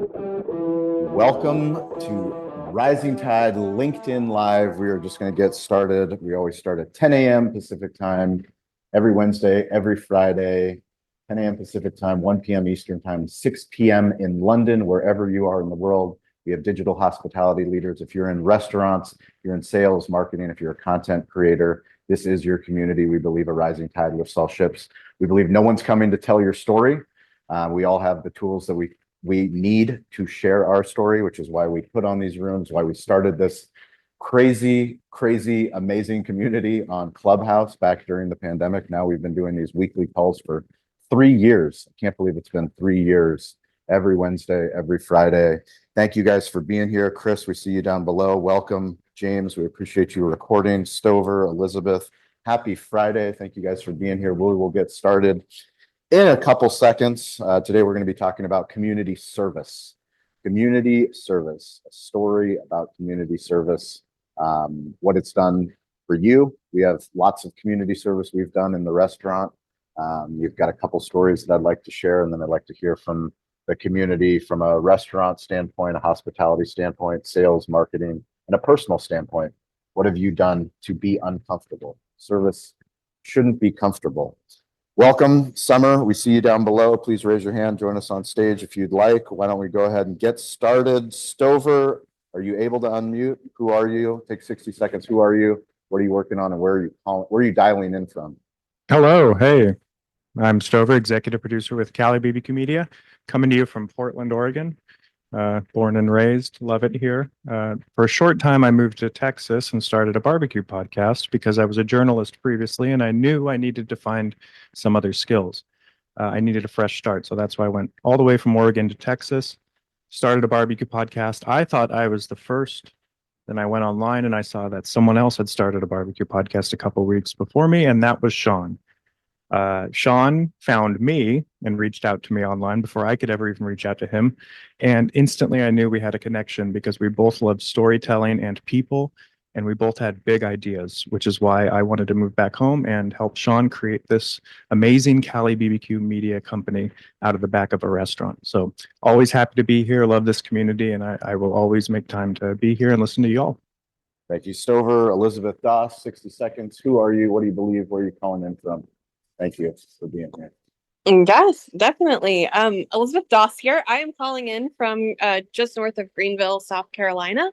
Welcome to Rising Tide LinkedIn Live. We are just going to get started. We always start at 10 a.m. Pacific time every Wednesday, every Friday, 10 a.m. Pacific time, 1 p.m. Eastern time, 6 p.m. in London, wherever you are in the world. We have digital hospitality leaders. If you're in restaurants, if you're in sales, marketing, if you're a content creator, this is your community. We believe a rising tide lifts all ships. We believe no one's coming to tell your story. We all have the tools that we need to share our story, which is why we put on these rooms, why we started this crazy, amazing community on Clubhouse back during the pandemic. Now we've been doing these weekly calls for 3 years. I can't believe it's been 3 years, every Wednesday, every Friday. Thank you guys for being here. Chris, we see you down below. Welcome. James, we appreciate you recording. Stover, Elizabeth, happy Friday. Thank you guys for being here. We will get started in a couple seconds. Today, we're going to be talking about community service. Community service, a story about community service, what it's done for you. We have lots of community service we've done in the restaurant. You've got a couple stories that I'd like to share, and then I'd like to hear from the community from a restaurant standpoint, a hospitality standpoint, sales, marketing, and a personal standpoint. What have you done to be uncomfortable? Service shouldn't be comfortable. Welcome, Summer. We see you down below. Please raise your hand. Join us on stage if you'd like. Why don't we go ahead and get started? Stover, are you able to unmute? Who are you? Take 60 seconds. Who are you? What are you working on, and where are you calling? Where are you dialing in from? Hello, hey, I'm Stover, executive producer with Cali BBQ Media, coming to you from Portland, Oregon. Born and raised, love it here. For a short time, I moved to Texas and started a barbecue podcast because I was a journalist previously, and I knew I needed to find some other skills. I needed a fresh start, so that's why I went all the way from Oregon to Texas, started a barbecue podcast. I thought I was the first. Then I went online and I saw that someone else had started a barbecue podcast a couple weeks before me, and that was Sean. Sean found me and reached out to me online before I could ever even reach out to him. And instantly I knew we had a connection because we both loved storytelling and people, and we both had big ideas, which is why I wanted to move back home and help Sean create this amazing Cali BBQ media company out of the back of a restaurant. So always happy to be here, love this community, and I will always make time to be here and listen to y'all. Thank you, Stover. Elizabeth Doss, 60 seconds. Who are you? What do you believe? Where are you calling in from? Thank you for being here. Yes, definitely. Elizabeth Doss here. I am calling in from just north of Greenville, South Carolina.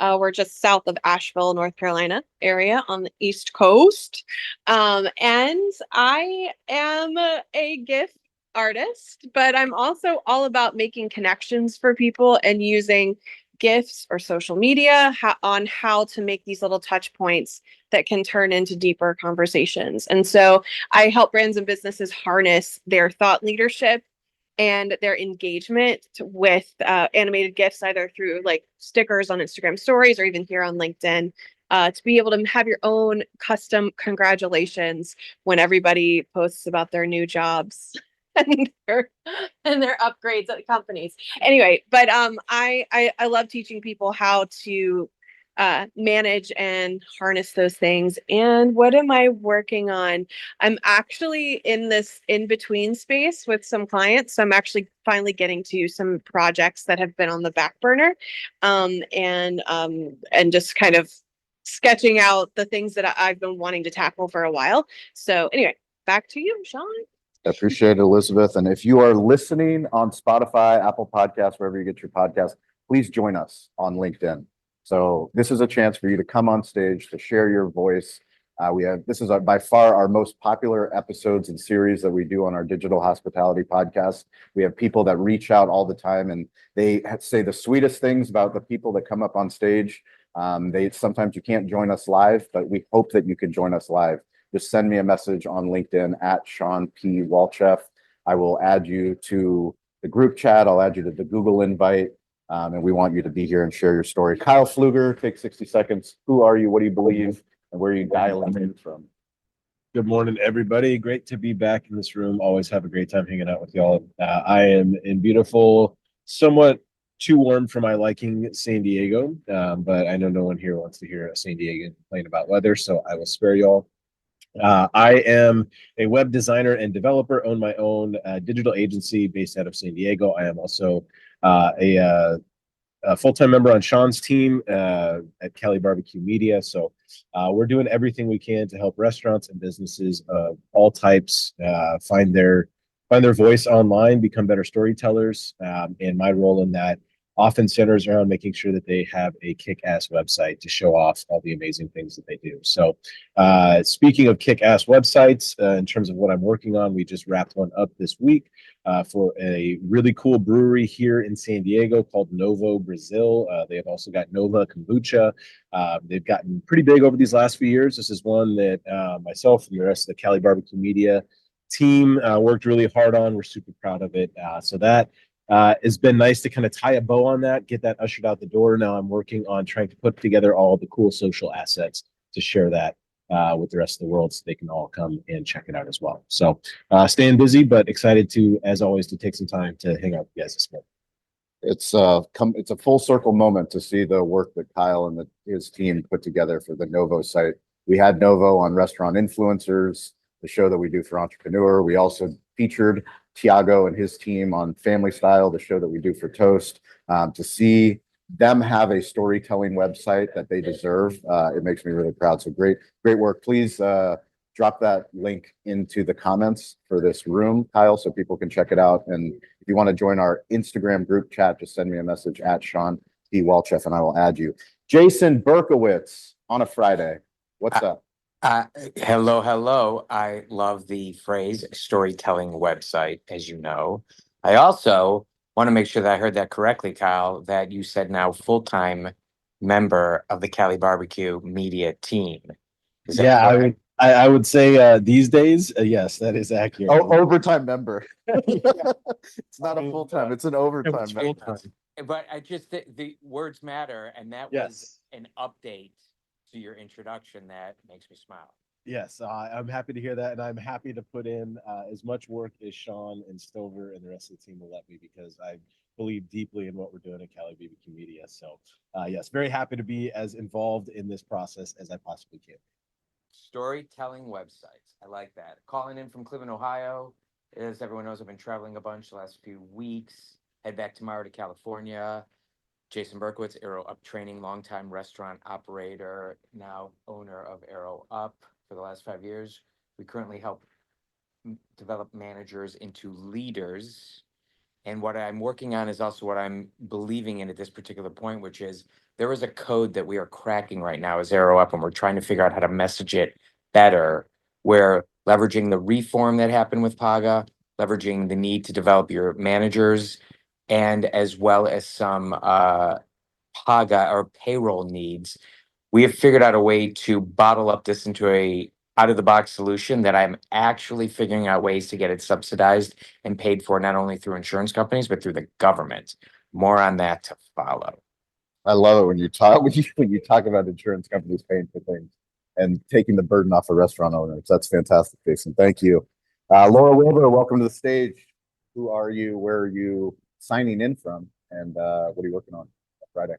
We're just south of Asheville, North Carolina area on the East Coast. And I am a gift artist, but I'm also all about making connections for people and using gifts or social media on how to make these little touch points that can turn into deeper conversations. And so I help brands and businesses harness their thought leadership and their engagement with animated gifts, either through like stickers on Instagram stories or even here on LinkedIn, to be able to have your own custom congratulations when everybody posts about their new jobs and their upgrades at companies. Anyway, but I love teaching people how to manage and harness those things. And what am I working on? I'm actually in this in-between space with some clients. So I'm actually finally getting to some projects that have been on the back burner, and just kind of sketching out the things that I've been wanting to tackle for a while. So anyway, back to you, Sean. I appreciate it, Elizabeth. And if you are listening on Spotify, Apple Podcasts, wherever you get your podcast, please join us on LinkedIn. So this is a chance for you to come on stage, to share your voice. This is by far our most popular episodes and series that we do on our digital hospitality podcast. We have people that reach out all the time, and they say the sweetest things about the people that come up on stage. Sometimes you can't join us live, but we hope that you can join us live. Just send me a message on LinkedIn at Sean P. Walchef. I will add you to the group chat. I'll add you to the Google invite. And we want you to be here and share your story. Kyle Pfluger, take 60 seconds. Who are you? What do you believe? And where are you dialing in from? Good morning, everybody. Great to be back in this room. Always have a great time hanging out with y'all. I am in beautiful, somewhat too warm for my liking, San Diego. But I know no one here wants to hear a San Diego complain about weather, so I will spare y'all. I am a web designer and developer, own my own digital agency based out of San Diego. I am also a full-time member on Sean's team at Cali Barbecue Media. So we're doing everything we can to help restaurants and businesses of all types find their voice online, become better storytellers. And my role in that often centers around making sure that they have a kick-ass website to show off all the amazing things that they do. So speaking of kick-ass websites, in terms of what I'm working on, we just wrapped one up this week for a really cool brewery here in San Diego called Novo Brazil. They have also got Nova Kombucha. They've gotten pretty big over these last few years. This is one that myself and the rest of the Cali Barbecue Media team worked really hard on. We're super proud of it. So that it's been nice to kind of tie a bow on that, get that ushered out the door. Now I'm working on trying to put together all the cool social assets to share that with the rest of the world so they can all come and check it out as well. So staying busy, but excited to, as always, to take some time to hang out with you guys this morning. It's a full circle moment to see the work that Kyle and his team put together for the Novo site. We had Novo on Restaurant Influencers, the show that we do for Entrepreneur. We also featured Tiago and his team on Family Style, the show that we do for Toast. To see them have a storytelling website that they deserve, it makes me really proud. So great work. Please drop that link into the comments for this room, Kyle, so people can check it out. And if you want to join our Instagram group chat, just send me a message at Sean P. Walchef and I will add you. Jason Berkowitz on a Friday. What's up? Hello. I love the phrase storytelling website, as you know. I also want to make sure that I heard that correctly, Kyle, that you said now full-time member of the Cali Barbecue Media team. Is that Yeah, correct? I would say these days, yes, that is accurate. Oh, overtime member. It's not a full-time, it's an overtime member. But I just, the words matter, and that was Yes. an update to your introduction that makes me smile. Yes, I'm happy to hear that, and I'm happy to put in as much work as Sean and Stover and the rest of the team will let me, because I believe deeply in what we're doing at Cali BBQ Media. So, yes, very happy to be as involved in this process as I possibly can. Storytelling websites. I like that. Calling in from Cleveland, Ohio. As everyone knows, I've been traveling a bunch the last few weeks. Head back tomorrow to California. Jason Berkowitz, Arrow Up Training, longtime restaurant operator, now owner of Arrow Up for the last 5 years. We currently help develop managers into leaders. And what I'm working on is also what I'm believing in at this particular point, which is there is a code that we are cracking right now as Arrow Up, and we're trying to figure out how to message it better. We're leveraging the reform that happened with Paga, leveraging the need to develop your managers, and as well as some Paga or payroll needs. We have figured out a way to bottle up this into a out of the box solution that I'm actually figuring out ways to get it subsidized and paid for, not only through insurance companies, but through the government. More on that to follow. I love it when you talk about insurance companies paying for things and taking the burden off of restaurant owners. That's fantastic, Jason. Thank you. Laura Wilbur, welcome to the stage. Who are you? Where are you signing in from? And what are you working on Friday?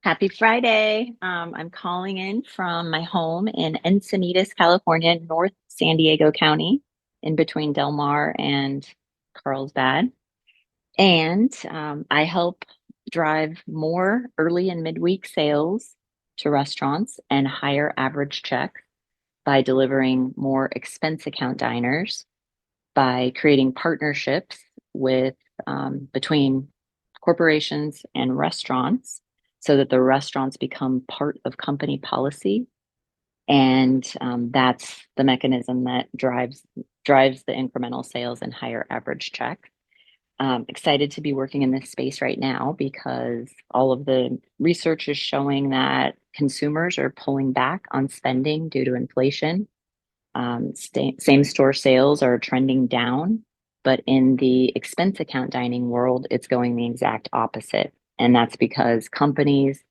Happy Friday. I'm calling in from my home in Encinitas, California, North San Diego County, in between Del Mar and Carlsbad. And I help drive more early and midweek sales to restaurants and higher average check by delivering more expense account diners, by creating partnerships with between corporations and restaurants, so that the restaurants become part of company policy. And that's the mechanism that drives the incremental sales and higher average check. Excited to be working in this space right now because all of the research is showing that consumers are pulling back on spending due to inflation. Same store sales are trending down, but in the expense account dining world, it's going the exact opposite. And that's because companies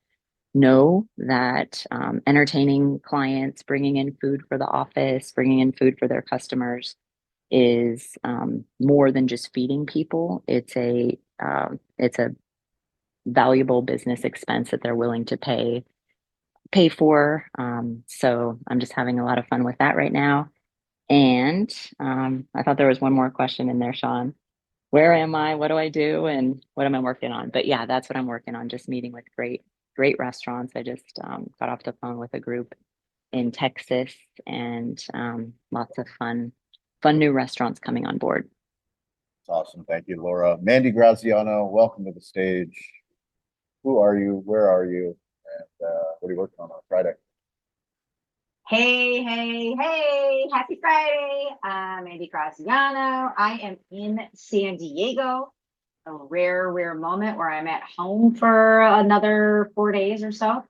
know that entertaining clients, bringing in food for the office, bringing in food for their customers is more than just feeding people. It's a valuable business expense that they're willing to pay pay for. So I'm just having a lot of fun with that right now. And I thought there was one more question in there, Sean. Where am I? What do I do? And what am I working on? But yeah, that's what I'm working on. Just meeting with great restaurants. I just got off the phone with a group in Texas and lots of fun new restaurants coming on board. It's awesome. Thank you, Laura. Mandy Graziano, welcome to the stage. Who are you? Where are you? And what are you working on Friday? Hey, hey, hey, happy Friday. I'm Mandy Graziano. I am in San Diego, a rare moment where I'm at home for another 4 days or so.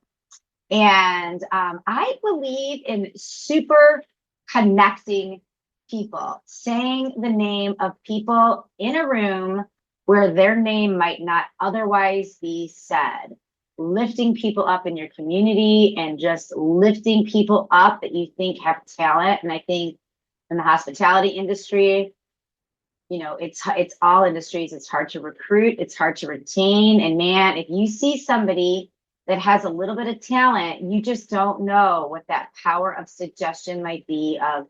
And I believe in super connecting people, saying the name of people in a room where their name might not otherwise be said. Lifting people up in your community and just lifting people up that you think have talent. And I think in the hospitality industry, you know, it's all industries. It's hard to recruit. It's hard to retain. And man, if you see somebody that has a little bit of talent, you just don't know what that power of suggestion might be of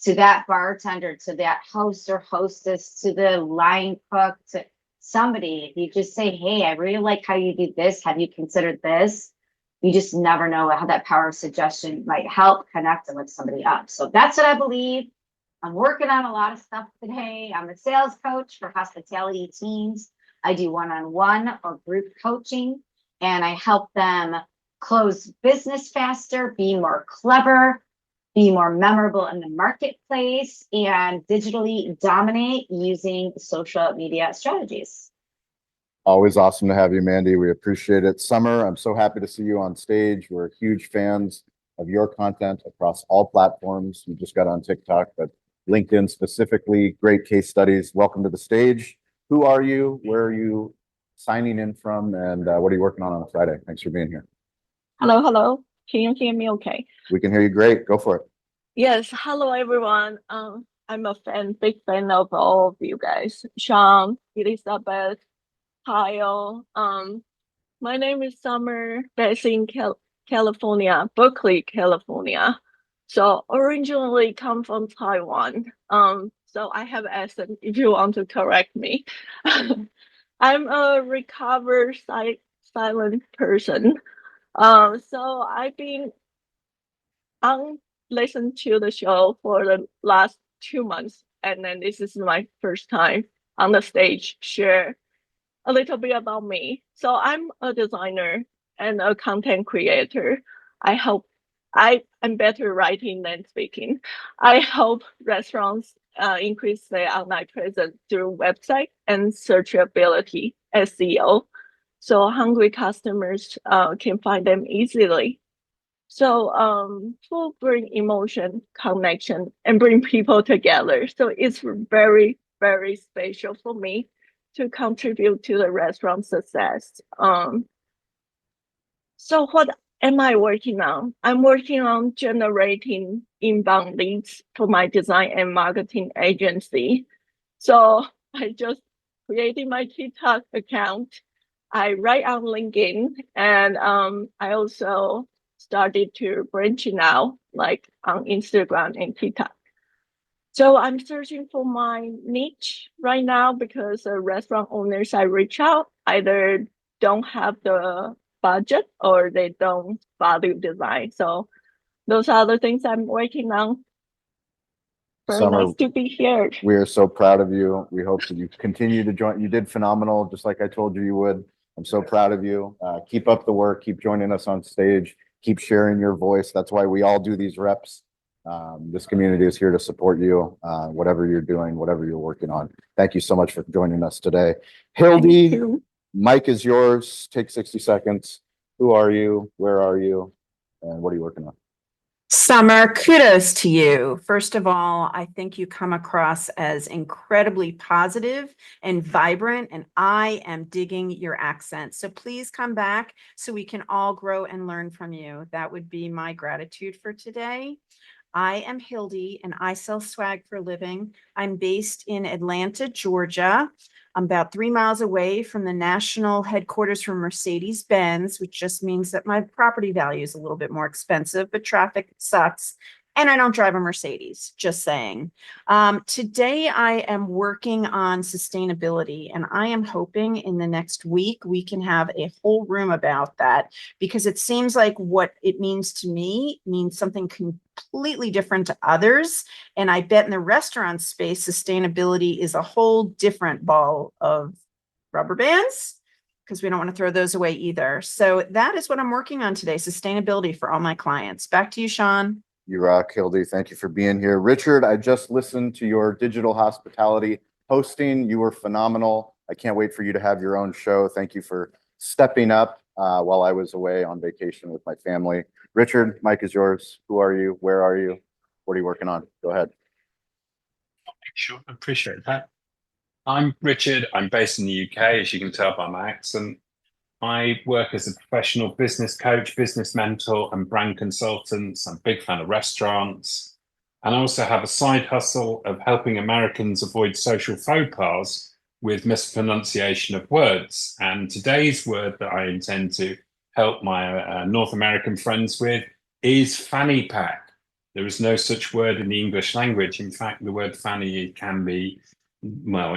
to that bartender, to that host or hostess, to the line cook, to somebody. If you just say, hey, I really like how you do this. Have you considered this? You just never know how that power of suggestion might help connect and lift somebody up. So that's what I believe. I'm working on a lot of stuff today. I'm a sales coach for hospitality teams. I do one-on-one or group coaching, and I help them close business faster, be more clever, be more memorable in the marketplace, and digitally dominate using social media strategies. Always awesome to have you, Mandy. We appreciate it. Summer, I'm so happy to see you on stage. We're huge fans of your content across all platforms. You just got on TikTok, but LinkedIn specifically, great case studies. Welcome to the stage. Who are you? Where are you signing in from? And what are you working on Friday? Thanks for being here. Hello. Can you hear me okay? We can hear you great. Go for it. Yes, hello everyone. I'm a big fan of all of you guys. Sean, Elizabeth, Kyle. My name is Summer, based in California, Berkeley, California. So originally come from Taiwan. So I have accent if you want to correct me. I'm a recovered silent person. So I've been listened to the show for the last 2 months, and then this is my first time on the stage share a little bit about me. So I'm a designer and a content creator. I'm better writing than speaking. I help restaurants increase their online presence through website and searchability, SEO, so hungry customers can find them easily. So to bring emotion, connection, and bring people together. So it's very, very special for me to contribute to the restaurant success. So what am I working on? I'm working on generating inbound leads for my design and marketing agency. So I just created my TikTok account. I write on LinkedIn, and I also started to branching out like on Instagram and TikTok. So I'm searching for my niche right now because restaurant owners I reach out either don't have the budget or they don't value design. So those are the things I'm working on. Very Summer, nice to be here. we are so proud of you. We hope that you continue to join. You did phenomenal, just like I told you you would. I'm so proud of you. Keep up the work. Keep joining us on stage. Keep sharing your voice. That's why we all do these reps. This community is here to support you, whatever you're doing, whatever you're working on. Thank you so much for joining us today. Hildy, mic is yours. Take 60 seconds. Who are you? Where are you? And what are you working on? Summer, kudos to you. First of all, I think you come across as incredibly positive and vibrant, and I am digging your accent. So please come back so we can all grow and learn from you. That would be my gratitude for today. I am Hildy and I sell swag for a living. I'm based in Atlanta, Georgia. I'm about 3 miles away from the national headquarters for Mercedes-Benz, which just means that my property value is a little bit more expensive, but traffic sucks. And I don't drive a Mercedes, just saying. Today I am working on sustainability, and I am hoping in the next week we can have a whole room about that, because it seems like what it means to me means something completely different to others. And I bet in the restaurant space, sustainability is a whole different ball of rubber bands, because we don't want to throw those away either. So that is what I'm working on today, sustainability for all my clients. Back to you, Sean. You rock, Hildy. Thank you for being here. Richard, I just listened to your digital hospitality hosting. You were phenomenal. I can't wait for you to have your own show. Thank you for stepping up while I was away on vacation with my family. Richard, mic is yours. Who are you? Where are you? What are you working on? Go ahead. Sure, I appreciate that. I'm Richard. I'm based in the UK, as you can tell by my accent. I work as a professional business coach, business mentor, and brand consultant. I'm a big fan of restaurants. And I also have a side hustle of helping Americans avoid social faux pas with mispronunciation of words. And today's word that I intend to help my North American friends with is fanny pack. There is no such word in the English language. In fact, the word fanny can be, well,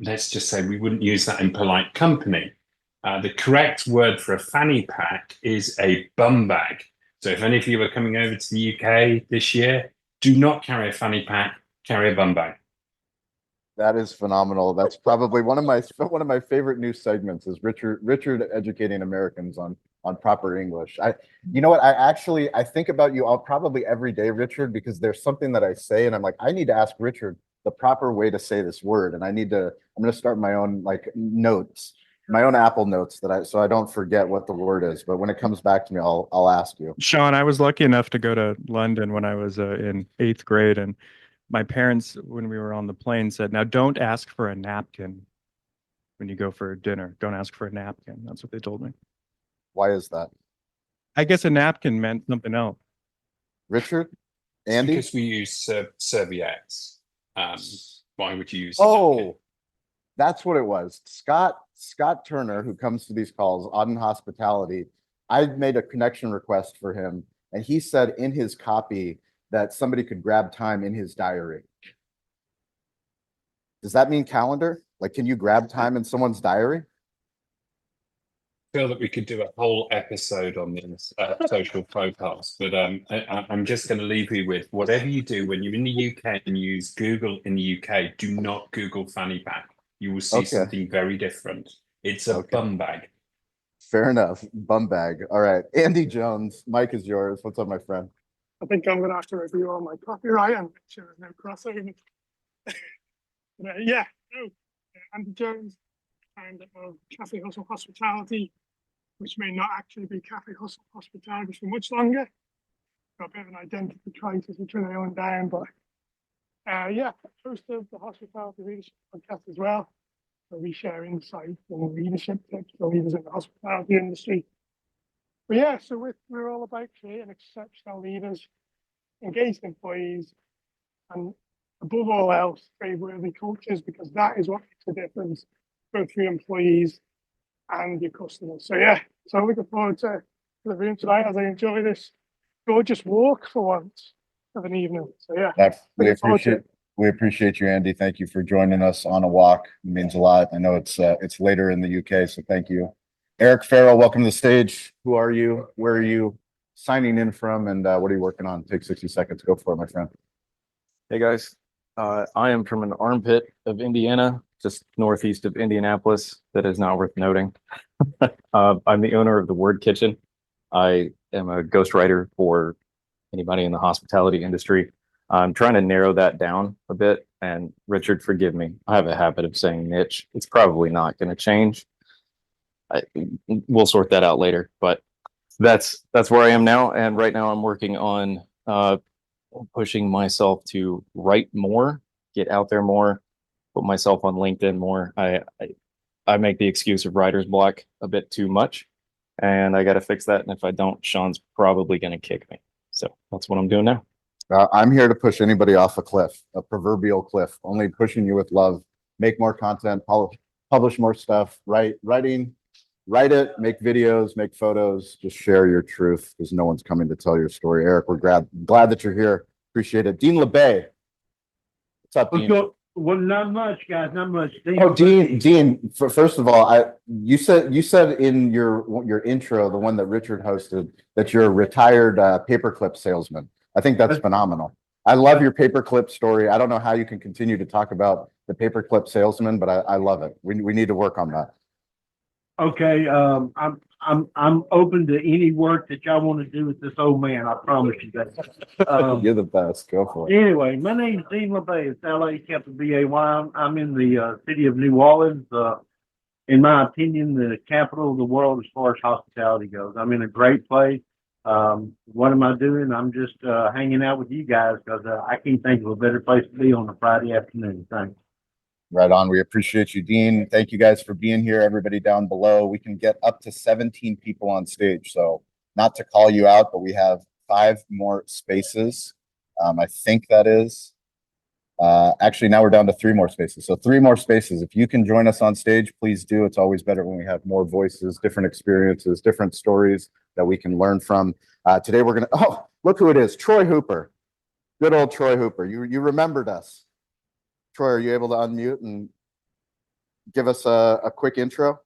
let's just say we wouldn't use that in polite company. The correct word for a fanny pack is a bum bag. So if any of you are coming over to the UK this year, do not carry a fanny pack, carry a bum bag. That is phenomenal. That's probably one of my favorite new segments is Richard educating Americans on proper English. You know what? I think about you all probably every day, Richard, because there's something that I say and I'm like, I need to ask Richard the proper way to say this word. And I'm going to start my own notes. My own Apple notes so I don't forget what the word is. But when it comes back to me, I'll ask you. Sean, I was lucky enough to go to London when I was in 8th grade, and my parents, when we were on the plane, said, "Now don't ask for a napkin when you go for dinner. Don't ask for a napkin." That's what they told me. Why is that? I guess a napkin meant something else. Richard, It's Andy, because we use serviettes. Why would you use? oh, that's what it was. Scott Turner, who comes to these calls on hospitality, I made a connection request for him, and he said in his copy that somebody could grab time in his diary. Does that mean calendar? Like, can you grab time in someone's diary? I feel that we could do a whole episode on this social faux pas, but I'm just going to leave you with whatever you do when you're in the UK and you use Google in the UK, do not Google fanny pack. You will see something very different. It's a bum bag. Fair enough. Bum bag. All right. Andy Jones, mic is yours. What's up, my friend? I think I'm going to have to review all my copyright and make sure there's no crossing. Andy Jones, founder of Cafe Hustle Hospitality, which may not actually be Cafe Hustle Hospitality for much longer. Got a bit of an identity crisis, which we're nailing down, but host of the Hospitality Leadership Podcast as well, where we share insights and leadership tips for leaders in the hospitality industry. But so we're all about creating exceptional leaders, engaged employees, and above all else, praiseworthy cultures, because that is what makes a difference both for your employees and your customers. So looking forward to the room tonight as I enjoy this gorgeous walk for once of an evening. We appreciate you, Andy. Thank you for joining us on a walk. It means a lot. I know it's later in the UK, so thank you. Eric Farrell, welcome to the stage. Who are you? Where are you signing in from? And what are you working on? Take 60 seconds. Go for it, my friend. Hey guys, I am from an armpit of Indiana, just northeast of Indianapolis. That is not worth noting. I'm the owner of the Word Kitchen. I am a ghostwriter for anybody in the hospitality industry. I'm trying to narrow that down a bit. And Richard, forgive me. I have a habit of saying niche. It's probably not going to change. We'll sort that out later. But that's where I am now. And right now I'm working on pushing myself to write more, get out there more, put myself on LinkedIn more. I make the excuse of writer's block a bit too much, and I got to fix that. And if I don't, Sean's probably going to kick me. So that's what I'm doing now. I'm here to push anybody off a cliff, a proverbial cliff, only pushing you with love. Make more content, publish more stuff, write it, make videos, make photos, just share your truth because no one's coming to tell your story. Eric, we're glad that you're here. Appreciate it. Dean LeBay. What's up, Dean? Well, not much, guys, not much. Oh, Dean, first of all, you said in your intro, the one that Richard hosted, that you're a retired paperclip salesman. I think that's phenomenal. I love your paperclip story. I don't know how you can continue to talk about the paperclip salesman, but I love it. We need to work on that. Okay, I'm open to any work that y'all want to do with this old man. I promise you that. You're the best. Go for it. Anyway, my name's Dean LeBay. It's LA-BAY. I'm in the city of New Orleans. In my opinion, the capital of the world as far as hospitality goes. I'm in a great place. What am I doing? I'm just hanging out with you guys because I can't think of a better place to be on a Friday afternoon. Thanks. Right on. We appreciate you, Dean. Thank you guys for being here. Everybody down below. We can get up to 17 people on stage. So not to call you out, but we have 5 more spaces. I think that is. Actually, now we're down to 3 more spaces. So 3 more spaces. If you can join us on stage, please do. It's always better when we have more voices, different experiences, different stories that we can learn from. Today we're gonna. Oh, look who it is! Troy Hooper. Good old Troy Hooper. You remembered us. Troy, are you able to unmute and give us a quick intro?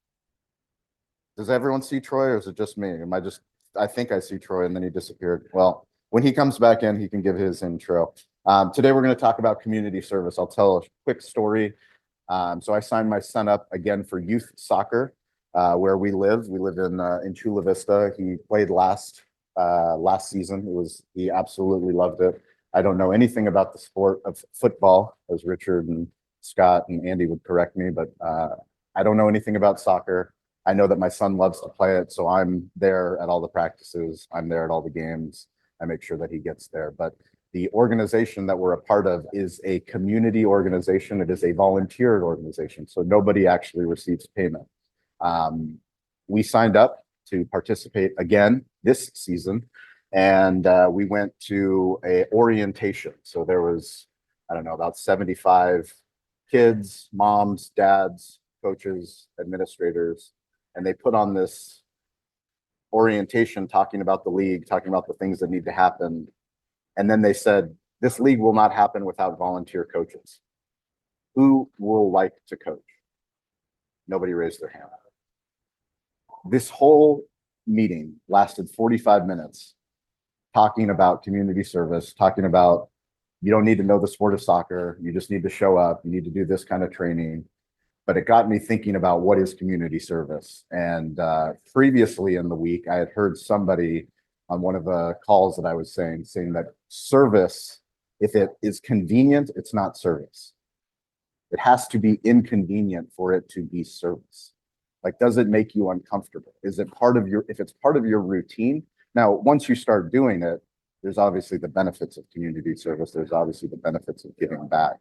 Does everyone see Troy, or is it just me? I think I see Troy and then he disappeared. Well, when he comes back in, he can give his intro. Today, we're going to talk about community service. I'll tell a quick story. So I signed my son up again for youth soccer where we live. We live in Chula Vista. He played last season. He absolutely loved it. I don't know anything about the sport of football, as Richard and Scott and Andy would correct me, but I don't know anything about soccer. I know that my son loves to play it, so I'm there at all the practices. I'm there at all the games. I make sure that he gets there. But the organization that we're a part of is a community organization. It is a volunteer organization, so nobody actually receives payment. We signed up to participate again this season. And we went to a orientation. So there was, I don't know, about 75 kids, moms, dads, coaches, administrators, and they put on this orientation talking about the league, talking about the things that need to happen. And then they said, this league will not happen without volunteer coaches. Who will like to coach? Nobody raised their hand. This whole meeting lasted 45 minutes. Talking about community service, talking about you don't need to know the sport of soccer, you just need to show up, you need to do this kind of training. But it got me thinking about what is community service. And previously in the week, I had heard somebody on one of the calls that I was saying that service, if it is convenient, it's not service. It has to be inconvenient for it to be service. Like, does it make you uncomfortable? Is it if it's part of your routine? Now, once you start doing it, there's obviously the benefits of community service. There's obviously the benefits of giving back.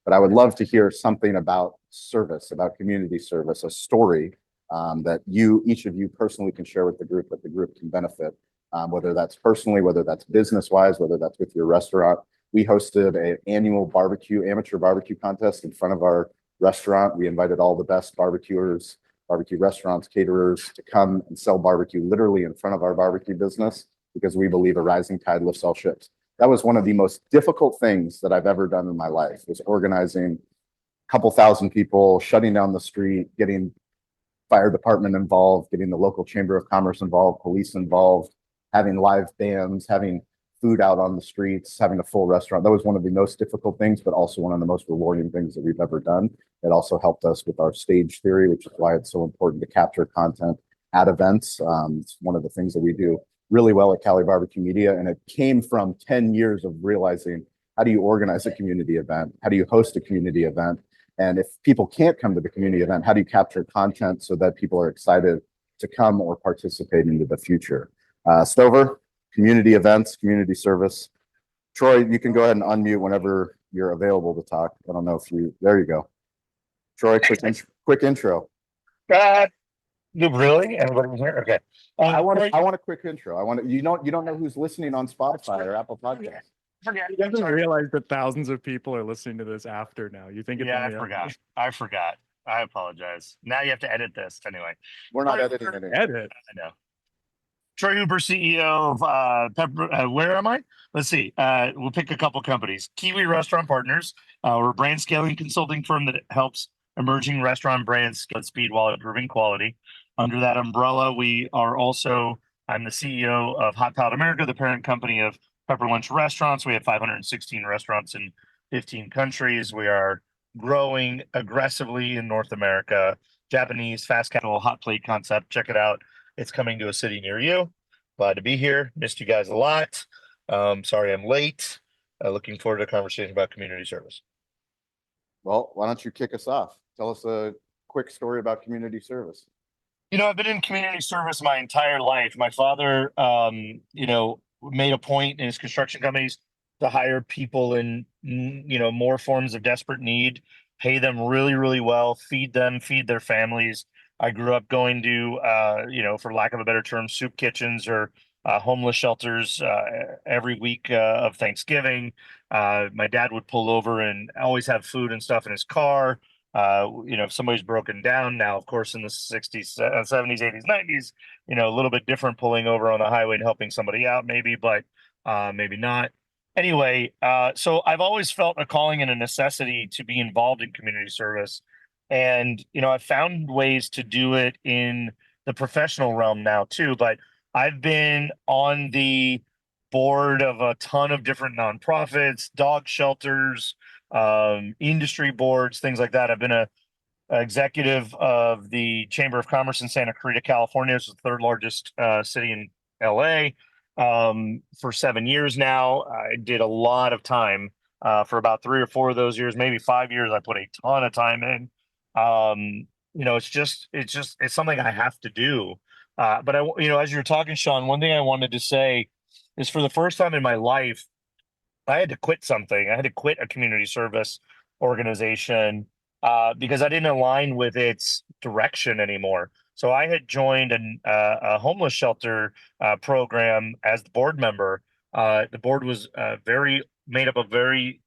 But I would love to hear something about service, about community service, a story that each of you personally can share with the group, that the group can benefit, whether that's personally, whether that's business-wise, whether that's with your restaurant. We hosted an annual amateur barbecue contest in front of our restaurant. We invited all the best barbecuers, barbecue restaurants, caterers to come and sell barbecue literally in front of our barbecue business because we believe a rising tide lifts all ships. That was one of the most difficult things that I've ever done in my life, was organizing a couple thousand people, shutting down the street, getting fire department involved, getting the local chamber of commerce involved, police involved, having live bands, having food out on the streets, having a full restaurant. That was one of the most difficult things, but also one of the most rewarding things that we've ever done. It also helped us with our stage theory, which is why it's so important to capture content at events. It's one of the things that we do really well at Cali Barbecue Media. And it came from 10 years of realizing, how do you organize a community event? How do you host a community event? And if people can't come to the community event, how do you capture content so that people are excited to come or participate into the future? Stover, community events, community service. Troy, you can go ahead and unmute whenever you're available to talk. I don't know if there you go. Troy, quick intro. Really? Anybody here? Okay. I want a quick intro. You don't know who's listening on Spotify or Apple Podcasts. You have to realize that thousands of people are listening to this after now. You think it's Yeah, only I forgot. I apologize. Now you have to edit this anyway. We're not Troy editing Hooper- it. Edit. I know. Troy Hooper, CEO of Pepper. Where am I? Let's see. We'll pick a couple companies. Kiwi Restaurant Partners. We're a brand scaling consulting firm that helps emerging restaurant brands scale at speed while improving quality. Under that umbrella, we are also. I'm the CEO of Hot Palate America, the parent company of Pepper Lunch Restaurants. We have 516 restaurants in 15 countries. We are growing aggressively in North America. Japanese fast casual hot plate concept. Check it out. It's coming to a city near you. Glad to be here. Missed you guys a lot. Sorry I'm late. Looking forward to a conversation about community service. Well, why don't you kick us off? Tell us a quick story about community service. You know, I've been in community service my entire life. My father, made a point in his construction companies to hire people in, more forms of desperate need, pay them really, really well, feed them, feed their families. I grew up going to, for lack of a better term, soup kitchens or homeless shelters every week of Thanksgiving. My dad would pull over and always have food and stuff in his car. If somebody's broken down now, of course, in the 60s, 70s, 80s, 90s, a little bit different pulling over on the highway and helping somebody out, maybe, but maybe not. Anyway, so I've always felt a calling and a necessity to be involved in community service. And, I've found ways to do it in the professional realm now too, but I've been on the board of a ton of different nonprofits, dog shelters, industry boards, things like that. I've been a executive of the Chamber of Commerce in Santa Clarita, California. It's the third largest city in LA for 7 years now. I did a lot of time for about 3 or 4 of those years, maybe 5 years. I put a ton of time in. It's something I have to do. But as you were talking, Sean, one thing I wanted to say is for the first time in my life, I had to quit something. I had to quit a community service organization because I didn't align with its direction anymore. So I had joined a homeless shelter program as the board member. The board was made up of very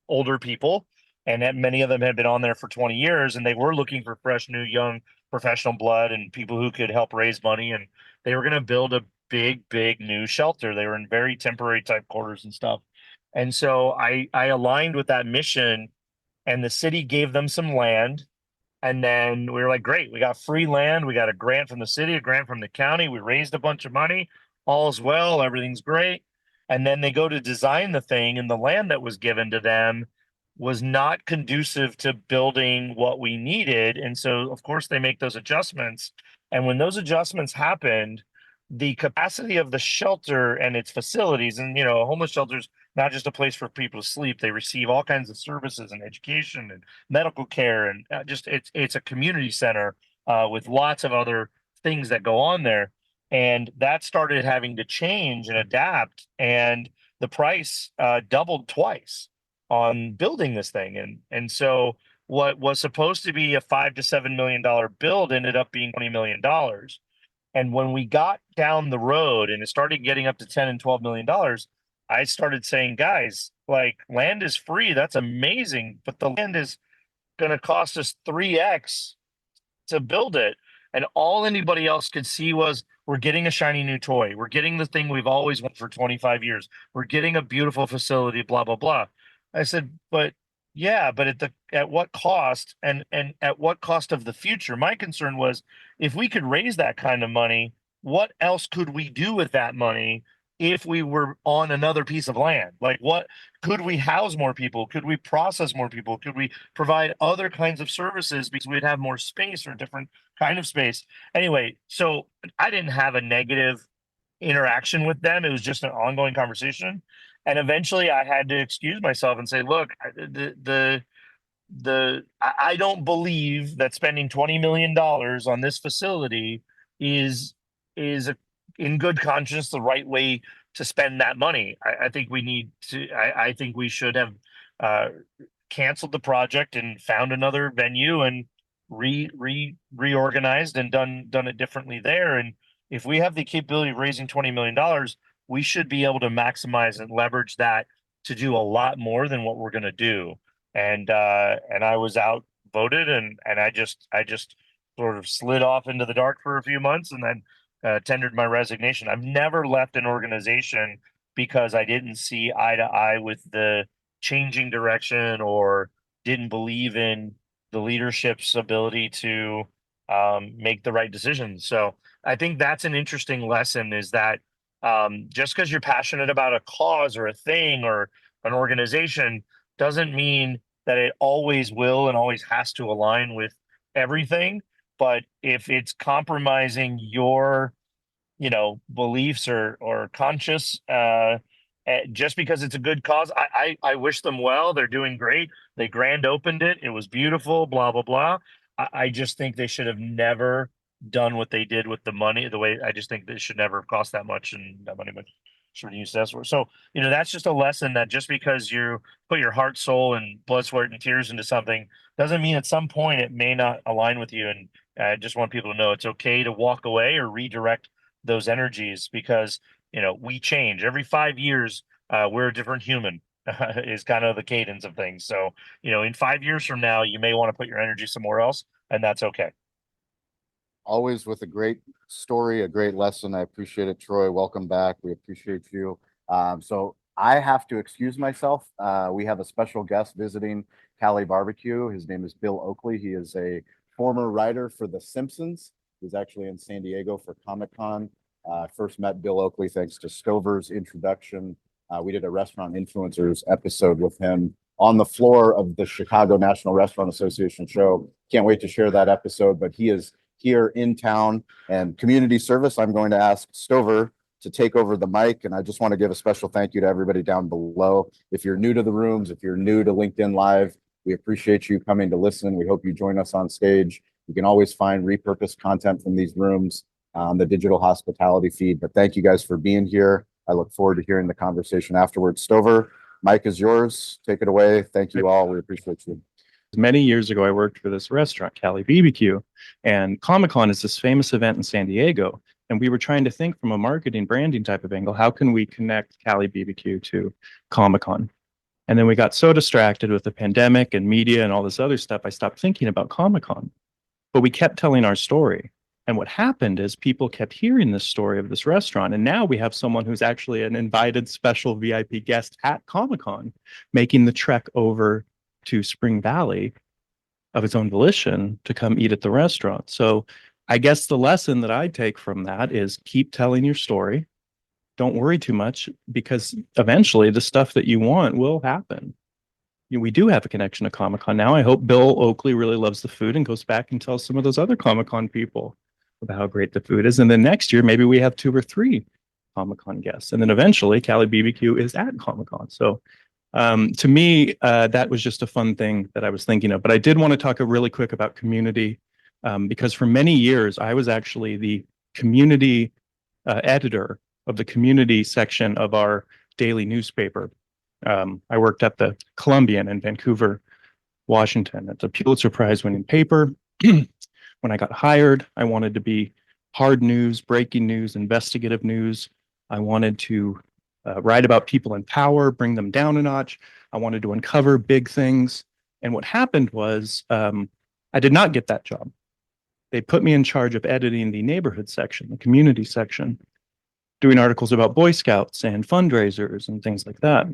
older people, and that many of them had been on there for 20 years, and they were looking for fresh, new, young professional blood and people who could help raise money. And they were going to build a big new shelter. They were in very temporary type quarters and stuff. And so I aligned with that mission, and the city gave them some land. And then we were like, great, we got free land. We got a grant from the city, a grant from the county. We raised a bunch of money. All's well, everything's great. And then they go to design the thing, and the land that was given to them was not conducive to building what we needed. And so, of course, they make those adjustments. And when those adjustments happened, the capacity of the shelter and its facilities, and homeless shelters, not just a place for people to sleep, they receive all kinds of services and education and medical care, and it's a community center with lots of other things that go on there. And that started having to change and adapt, and the price doubled twice on building this thing. And so what was supposed to be a $5 to $7 million build ended up being $20 million. And when we got down the road and it started getting up to 10 and $12 million, I started saying, guys, like, land is free. That's amazing. But the land is going to cost us 3x to build it. And all anybody else could see was, we're getting a shiny new toy. We're getting the thing we've always wanted for 25 years. We're getting a beautiful facility, blah, blah, blah. I said, but at what cost, and at what cost of the future? My concern was, if we could raise that kind of money, what else could we do with that money if we were on another piece of land? Like, what could we house more people? Could we process more people? Could we provide other kinds of services because we'd have more space or a different kind of space? Anyway, so I didn't have a negative interaction with them. It was just an ongoing conversation. And eventually I had to excuse myself and say, look, I don't believe that spending $20 million on this facility is in good conscience the right way to spend that money. I think we need to, I think we should have canceled the project and found another venue and reorganized and done it differently there. And if we have the capability of raising $20 million, we should be able to maximize and leverage that to do a lot more than what we're going to do. And I was out voted, and I just sort of slid off into the dark for a few months, and then tendered my resignation. I've never left an organization because I didn't see eye to eye with the changing direction or didn't believe in the leadership's ability to make the right decisions. So I think that's an interesting lesson, is that just because you're passionate about a cause or a thing or an organization doesn't mean that it always will and always has to align with everything. But if it's compromising your, beliefs or conscious, just because it's a good cause, I wish them well. They're doing great. They grand opened it. It was beautiful, blah, blah, blah. I just think they should have never done what they did with the money. I just think it should never have cost that much, and that money should be used elsewhere. So, that's just a lesson, that just because you put your heart, soul, and blood, sweat, and tears into something doesn't mean at some point it may not align with you. And I just want people to know it's okay to walk away or redirect those energies, because, we change every 5 years. We're a different human. Is kind of the cadence of things. So, in 5 years from now, you may want to put your energy somewhere else, and that's okay. Always with a great story, a great lesson. I appreciate it, Troy. Welcome back. We appreciate you. So I have to excuse myself. We have a special guest visiting Cali Barbecue. His name is Bill Oakley. He is a former writer for The Simpsons. He's actually in San Diego for Comic-Con. First met Bill Oakley thanks to Stover's introduction. We did a restaurant influencers episode with him on the floor of the Chicago National Restaurant Association show. Can't wait to share that episode, but he is here in town. And community service, I'm going to ask Stover to take over the mic. And I just want to give a special thank you to everybody down below. If you're new to the rooms, if you're new to LinkedIn Live, we appreciate you coming to listen. We hope you join us on stage. You can always find repurposed content from these rooms on the digital hospitality feed. But thank you guys for being here. I look forward to hearing the conversation afterwards. Stover, mic is yours. Take it away. Thank you all. We appreciate you. Many years ago, I worked for this restaurant, Cali BBQ, and Comic-Con is this famous event in San Diego. And we were trying to think from a marketing branding type of angle, how can we connect Cali BBQ to Comic-Con? And then we got so distracted with the pandemic and media and all this other stuff, I stopped thinking about Comic-Con. But we kept telling our story. And what happened is people kept hearing this story of this restaurant. And now we have someone who's actually an invited special VIP guest at Comic-Con, making the trek over to Spring Valley of his own volition to come eat at the restaurant. So I guess the lesson that I take from that is keep telling your story. Don't worry too much, because eventually the stuff that you want will happen. We do have a connection to Comic-Con now. I hope Bill Oakley really loves the food and goes back and tells some of those other Comic-Con people about how great the food is. And then next year, maybe we have 2 or 3 Comic-Con guests. And then eventually Cali BBQ is at Comic-Con. So to me, that was just a fun thing that I was thinking of. But I did want to talk really quick about community, because for many years, I was actually the community editor of the community section of our daily newspaper. I worked at the Columbian in Vancouver, Washington. It's a Pulitzer Prize winning paper. When I got hired, I wanted to be hard news, breaking news, investigative news. I wanted to write about people in power, bring them down a notch. I wanted to uncover big things. And what happened was I did not get that job. They put me in charge of editing the neighborhood section, the community section, doing articles about Boy Scouts and fundraisers and things like that,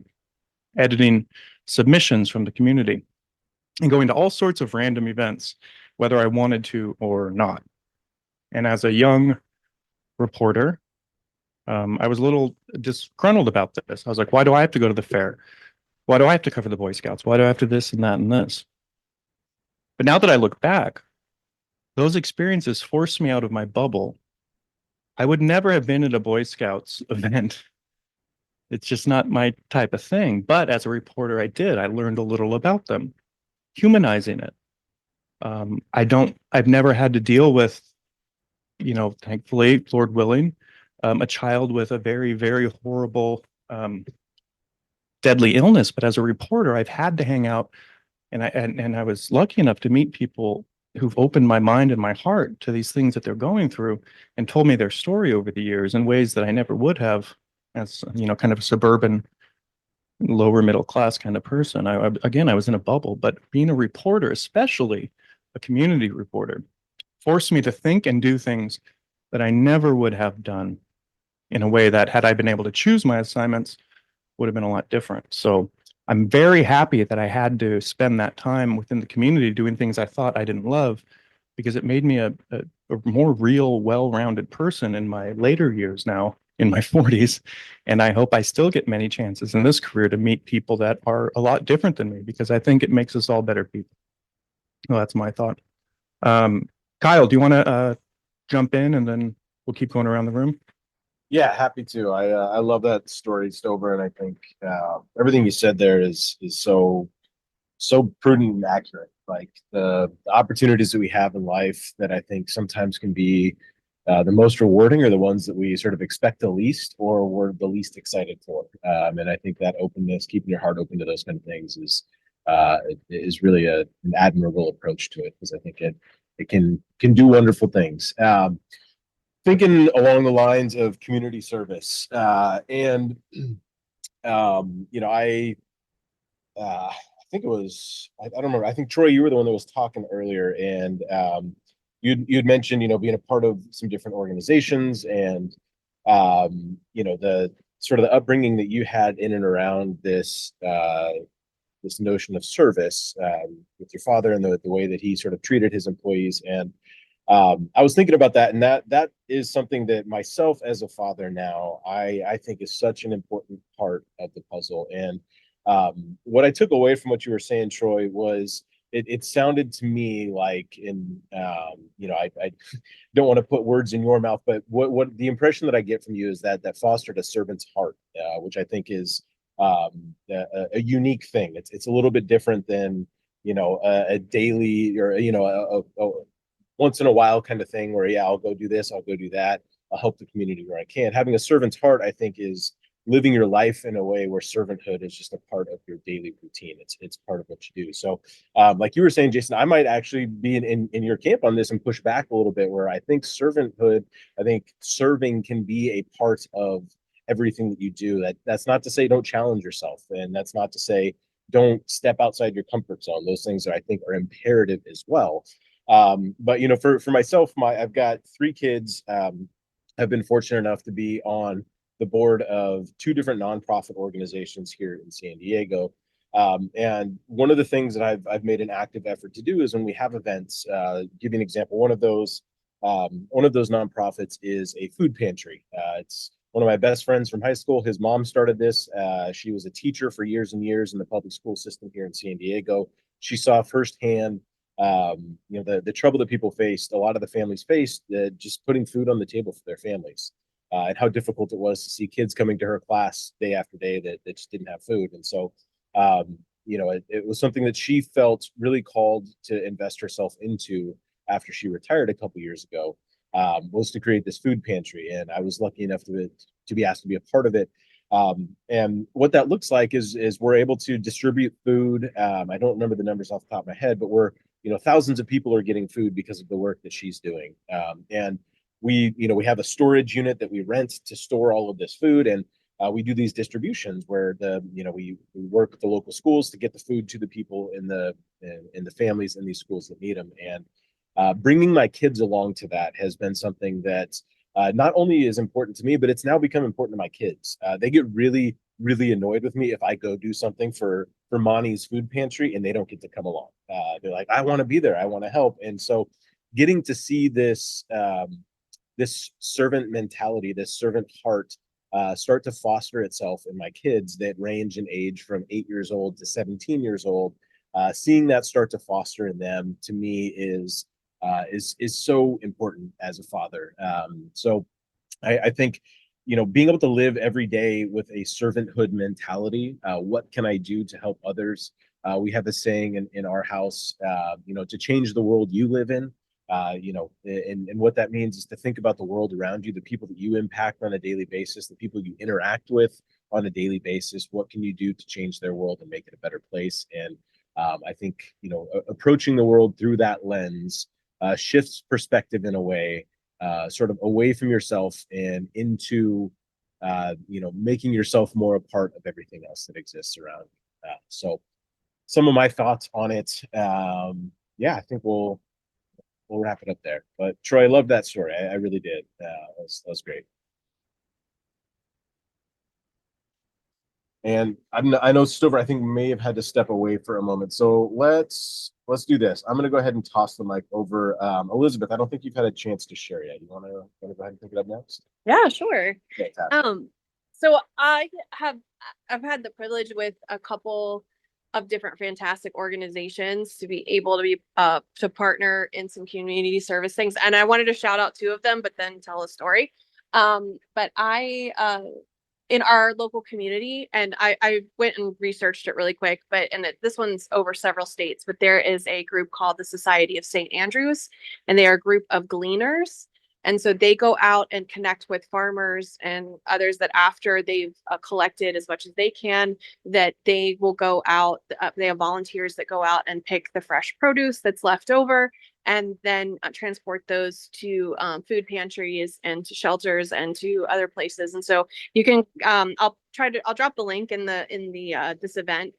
editing submissions from the community, and going to all sorts of random events, whether I wanted to or not. And as a young reporter, I was a little disgruntled about this. I was like, why do I have to go to the fair? Why do I have to cover the Boy Scouts? Why do I have to this and that and this? But now that I look back, those experiences forced me out of my bubble. I would never have been at a Boy Scouts event. It's just not my type of thing. But as a reporter, I did. I learned a little about them, humanizing it. I've never had to deal with, thankfully, Lord willing, a child with a very, very horrible, deadly illness. But as a reporter, I've had to hang out, and I was lucky enough to meet people who've opened my mind and my heart to these things that they're going through, and told me their story over the years in ways that I never would have as, kind of a suburban lower middle class kind of person. Again, I was in a bubble, but being a reporter, especially a community reporter, forced me to think and do things that I never would have done in a way that, had I been able to choose my assignments, would have been a lot different. So I'm very happy that I had to spend that time within the community doing things I thought I didn't love, because it made me a more real, well-rounded person in my later years now, in my 40s. And I hope I still get many chances in this career to meet people that are a lot different than me, because I think it makes us all better people. Well, that's my thought. Kyle, do you want to jump in, and then we'll keep going around the room? Yeah, happy to. I love that story, Stover, and I think everything you said there is so prudent and accurate. Like the opportunities that we have in life that I think sometimes can be the most rewarding are the ones that we sort of expect the least, or we're the least excited for. And I think that openness, keeping your heart open to those kind of things, is really an admirable approach to it, because I think it can do wonderful things. Thinking along the lines of community service, and I think it was, I don't remember. I think Troy, you were the one that was talking earlier, and you'd mentioned, being a part of some different organizations, and the sort of the upbringing that you had in and around this notion of service with your father, and the way that he sort of treated his employees. And I was thinking about that, and that is something that myself as a father now, I think is such an important part of the puzzle. And what I took away from what you were saying, Troy, was it sounded to me like, I don't want to put words in your mouth, but what the impression that I get from you is that fostered a servant's heart, which I think is a unique thing. It's a little bit different than a daily, or a once in a while kind of thing where, yeah, I'll go do this, I'll go do that, I'll help the community where I can. Having a servant's heart, I think, is living your life in a way where servanthood is just a part of your daily routine. It's part of what you do. So like you were saying, Jason, I might actually be in your camp on this and push back a little bit, where I think servanthood, I think serving can be a part of everything that you do. That's not to say don't challenge yourself, and that's not to say don't step outside your comfort zone. Those things that I think are imperative as well. But for myself, I've got 3 kids. I've been fortunate enough to be on the board of 2 different nonprofit organizations here in San Diego. And one of the things that I've made an active effort to do is, when we have events, give you an example. One of those nonprofits is a food pantry. It's one of my best friends from high school. His mom started this. She was a teacher for years and years in the public school system here in San Diego. She saw firsthand the trouble that people faced, a lot of the families faced, just putting food on the table for their families, and how difficult it was to see kids coming to her class day after day that just didn't have food. And so, it was something that she felt really called to invest herself into after she retired a couple years ago, was to create this food pantry. And I was lucky enough to be asked to be a part of it. And what that looks like is we're able to distribute food. I don't remember the numbers off the top of my head, but thousands of people are getting food because of the work that she's doing. And we have a storage unit that we rent to store all of this food. And we do these distributions where we work with the local schools to get the food to the people in the families in these schools that need them. And bringing my kids along to that has been something that not only is important to me, but it's now become important to my kids. They get really, really annoyed with me if I go do something for Monty's food pantry and they don't get to come along. They're like, I want to be there, I want to help. And so getting to see this servant mentality, this servant heart, start to foster itself in my kids that range in age from 8 years old to 17 years old, seeing that start to foster in them, to me is so important as a father. So I think, being able to live every day with a servanthood mentality, what can I do to help others? We have a saying in our house, to change the world you live in. And what that means is to think about the world around you, the people that you impact on a daily basis, the people you interact with on a daily basis. What can you do to change their world and make it a better place? And I think, approaching the world through that lens shifts perspective in a way, sort of away from yourself and into making yourself more a part of everything else that exists around you. So some of my thoughts on it. Yeah, I think we'll wrap it up there. But Troy, I love that story. I really did. That was great. And I know Stover, I think may have had to step away for a moment. So let's do this. I'm going to go ahead and toss the mic over. Elizabeth, I don't think you've had a chance to share yet. You want to go ahead and pick it up next? Yeah, sure. Fantastic. So I've had the privilege with a couple of different fantastic organizations to be able to be to partner in some community service things. And I wanted to shout out two of them, but then tell a story. But in our local community, and I went and researched it really quick, this one's over several states, but there is a group called the Society of St. Andrews, and they are a group of gleaners. And so they go out and connect with farmers and others that after they've collected as much as they can, that they will go out. They have volunteers that go out and pick the fresh produce that's left over and then transport those to food pantries and to shelters and to other places. And so you can, I'll drop the link in the this event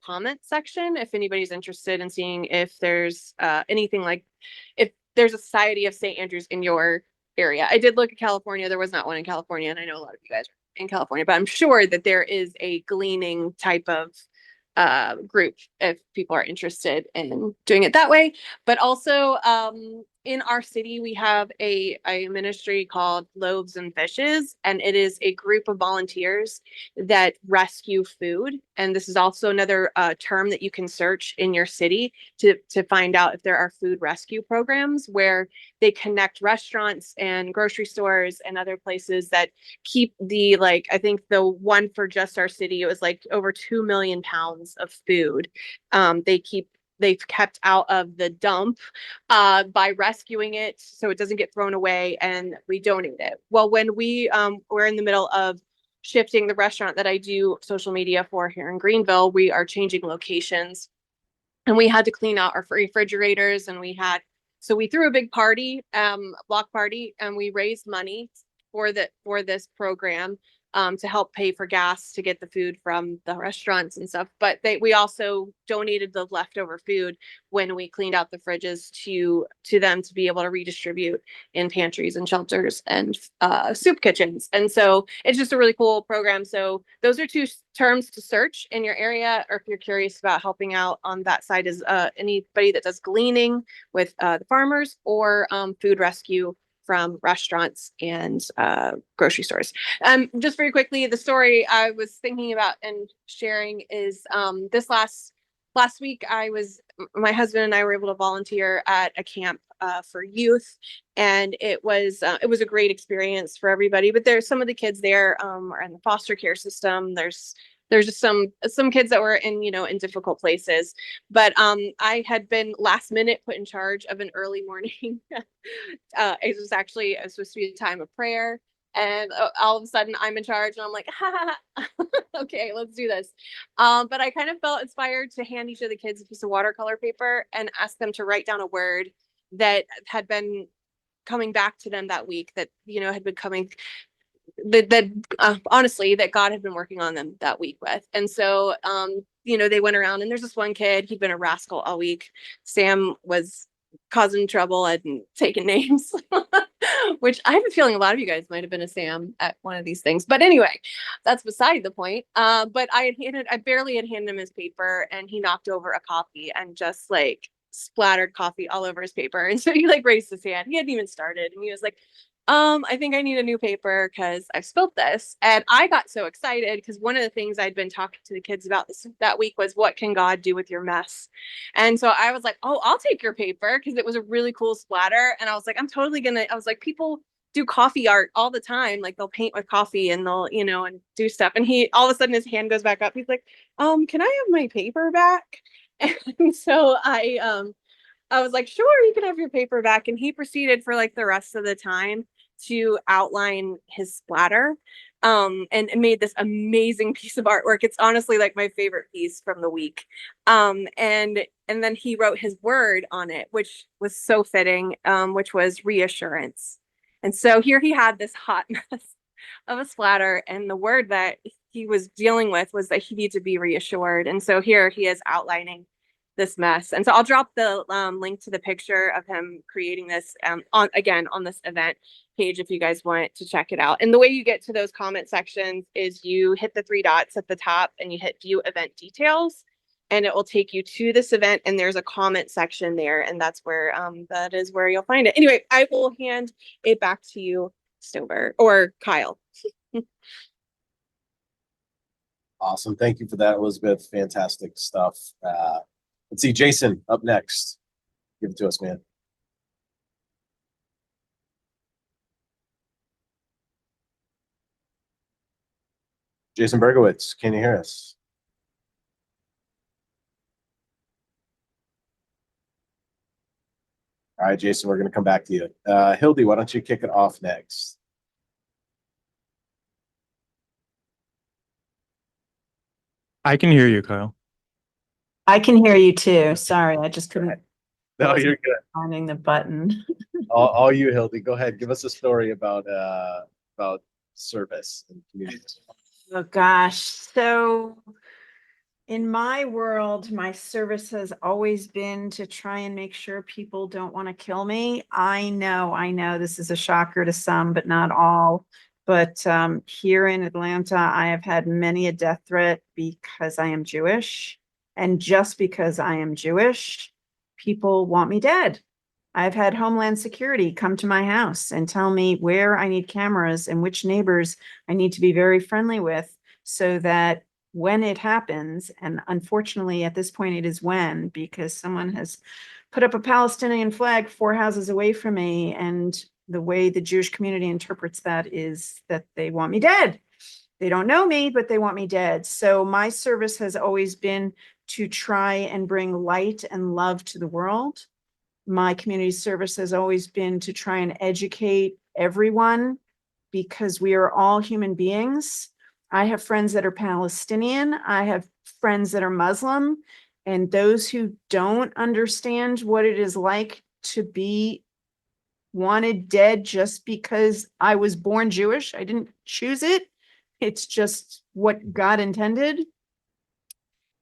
comment section if anybody's interested in seeing if there's anything like, if there's a Society of St. Andrews in your area. I did look at California. There was not one in California, and I know a lot of you guys are in California, but I'm sure that there is a gleaning type of group if people are interested in doing it that way. But also in our city, we have a ministry called Loaves and Fishes, and it is a group of volunteers that rescue food. And this is also another term that you can search in your city to find out if there are food rescue programs where they connect restaurants and grocery stores and other places that keep I think the one for just our city, it was like over 2 million pounds of food. They've kept out of the dump by rescuing it so it doesn't get thrown away, and we donate it. Well, when we we're in the middle of shifting the restaurant that I do social media for here in Greenville, we are changing locations, and we had to clean out our refrigerators, and we threw a big party, block party, and we raised money for this program to help pay for gas to get the food from the restaurants and stuff. But we also donated the leftover food when we cleaned out the fridges to them to be able to redistribute in pantries and shelters and soup kitchens. And so it's just a really cool program. So those are two terms to search in your area, or if you're curious about helping out on that side, is anybody that does gleaning with the farmers or food rescue from restaurants and grocery stores. Just very quickly, the story I was thinking about and sharing is this last week, my husband and I were able to volunteer at a camp for youth, and it was a great experience for everybody. But there's some of the kids there are in the foster care system. There's just some kids that were in difficult places, but I had been last minute put in charge of an early morning. It was supposed to be a time of prayer, and all of a sudden I'm in charge, and I'm like, okay, let's do this. But I kind of felt inspired to hand each of the kids a piece of watercolor paper and ask them to write down a word that had been coming back to them that week, that had been coming, that honestly, that God had been working on them that week with. And so they went around, and there's this one kid, he'd been a rascal all week. Sam was causing trouble and taking names, which I have a feeling a lot of you guys might have been a Sam at one of these things. But anyway, that's beside the point. But I barely had handed him his paper, and he knocked over a coffee and just splattered coffee all over his paper. And so he raised his hand. He hadn't even started, and he was like, I think I need a new paper because I spilled this. And I got so excited because one of the things I'd been talking to the kids about that week was, what can God do with your mess? And so I was like, oh, I'll take your paper, because it was a really cool splatter. And I was like, people do coffee art all the time. They'll paint with coffee, and they'll, and do stuff. And he, all of a sudden his hand goes back up. He's like, can I have my paper back? And so I was like, sure, you can have your paper back. And he proceeded for the rest of the time to outline his splatter, and made this amazing piece of artwork. It's honestly my favorite piece from the week. And then he wrote his word on it, which was so fitting, which was reassurance. And so here he had this hot mess of a splatter. And the word that he was dealing with was that he needed to be reassured. And so here he is outlining this mess. And so I'll drop the link to the picture of him creating this on this event page if you guys want to check it out. And the way you get to those comment sections is you hit the 3 dots at the top and you hit view event details, and it will take you to this event, and there's a comment section there, and that's where that is where you'll find it. Anyway, I will hand it back to you, Stover or Kyle. Awesome. Thank you for that, Elizabeth. Fantastic stuff. Let's see, Jason up next. Give it to us, man. Jason Bergowitz, can you hear us? All right, Jason, we're going to come back to you. Hildy, why don't you kick it off next? I can hear you, Kyle. I can hear you too. Sorry, I just couldn't. No, you're good. Finding the button. All you, Hildy. Go ahead. Give us a story about service and community. Oh gosh. So in my world, my service has always been to try and make sure people don't want to kill me. I know this is a shocker to some, but not all. But here in Atlanta, I have had many a death threat because I am Jewish. And just because I am Jewish, people want me dead. I've had Homeland Security come to my house and tell me where I need cameras and which neighbors I need to be very friendly with, so that when it happens, and unfortunately at this point it is when, because someone has put up a Palestinian flag 4 houses away from me, and the way the Jewish community interprets that is that they want me dead. They don't know me, but they want me dead. So my service has always been to try and bring light and love to the world. My community service has always been to try and educate everyone, because we are all human beings. I have friends that are Palestinian. I have friends that are Muslim, and those who don't understand what it is like to be wanted dead just because I was born Jewish. I didn't choose it. It's just what God intended.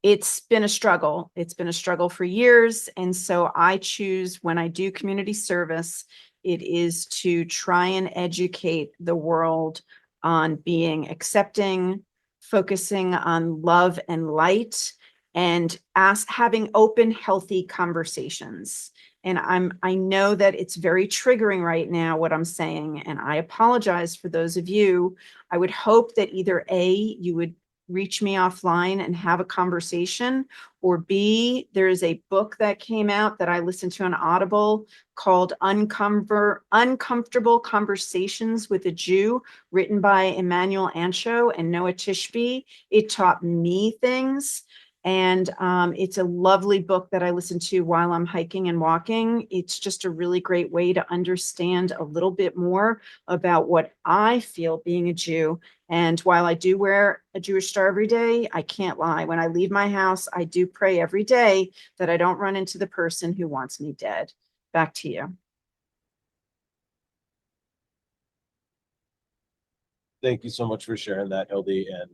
It's been a struggle. It's been a struggle for years. And so I choose, when I do community service, it is to try and educate the world on being accepting, focusing on love and light, and having open, healthy conversations. And I know that it's very triggering right now, what I'm saying, and I apologize for those of you. I would hope that either A, you would reach me offline and have a conversation, or B, there is a book that came out that I listened to on Audible called Uncomfortable Conversations with a Jew, written by Emmanuel Ancho and Noah Tishby. It taught me things. And it's a lovely book that I listen to while I'm hiking and walking. It's just a really great way to understand a little bit more about what I feel being a Jew. And while I do wear a Jewish star every day, I can't lie. When I leave my house, I do pray every day that I don't run into the person who wants me dead. Back to you. Thank you so much for sharing that, Hildy. And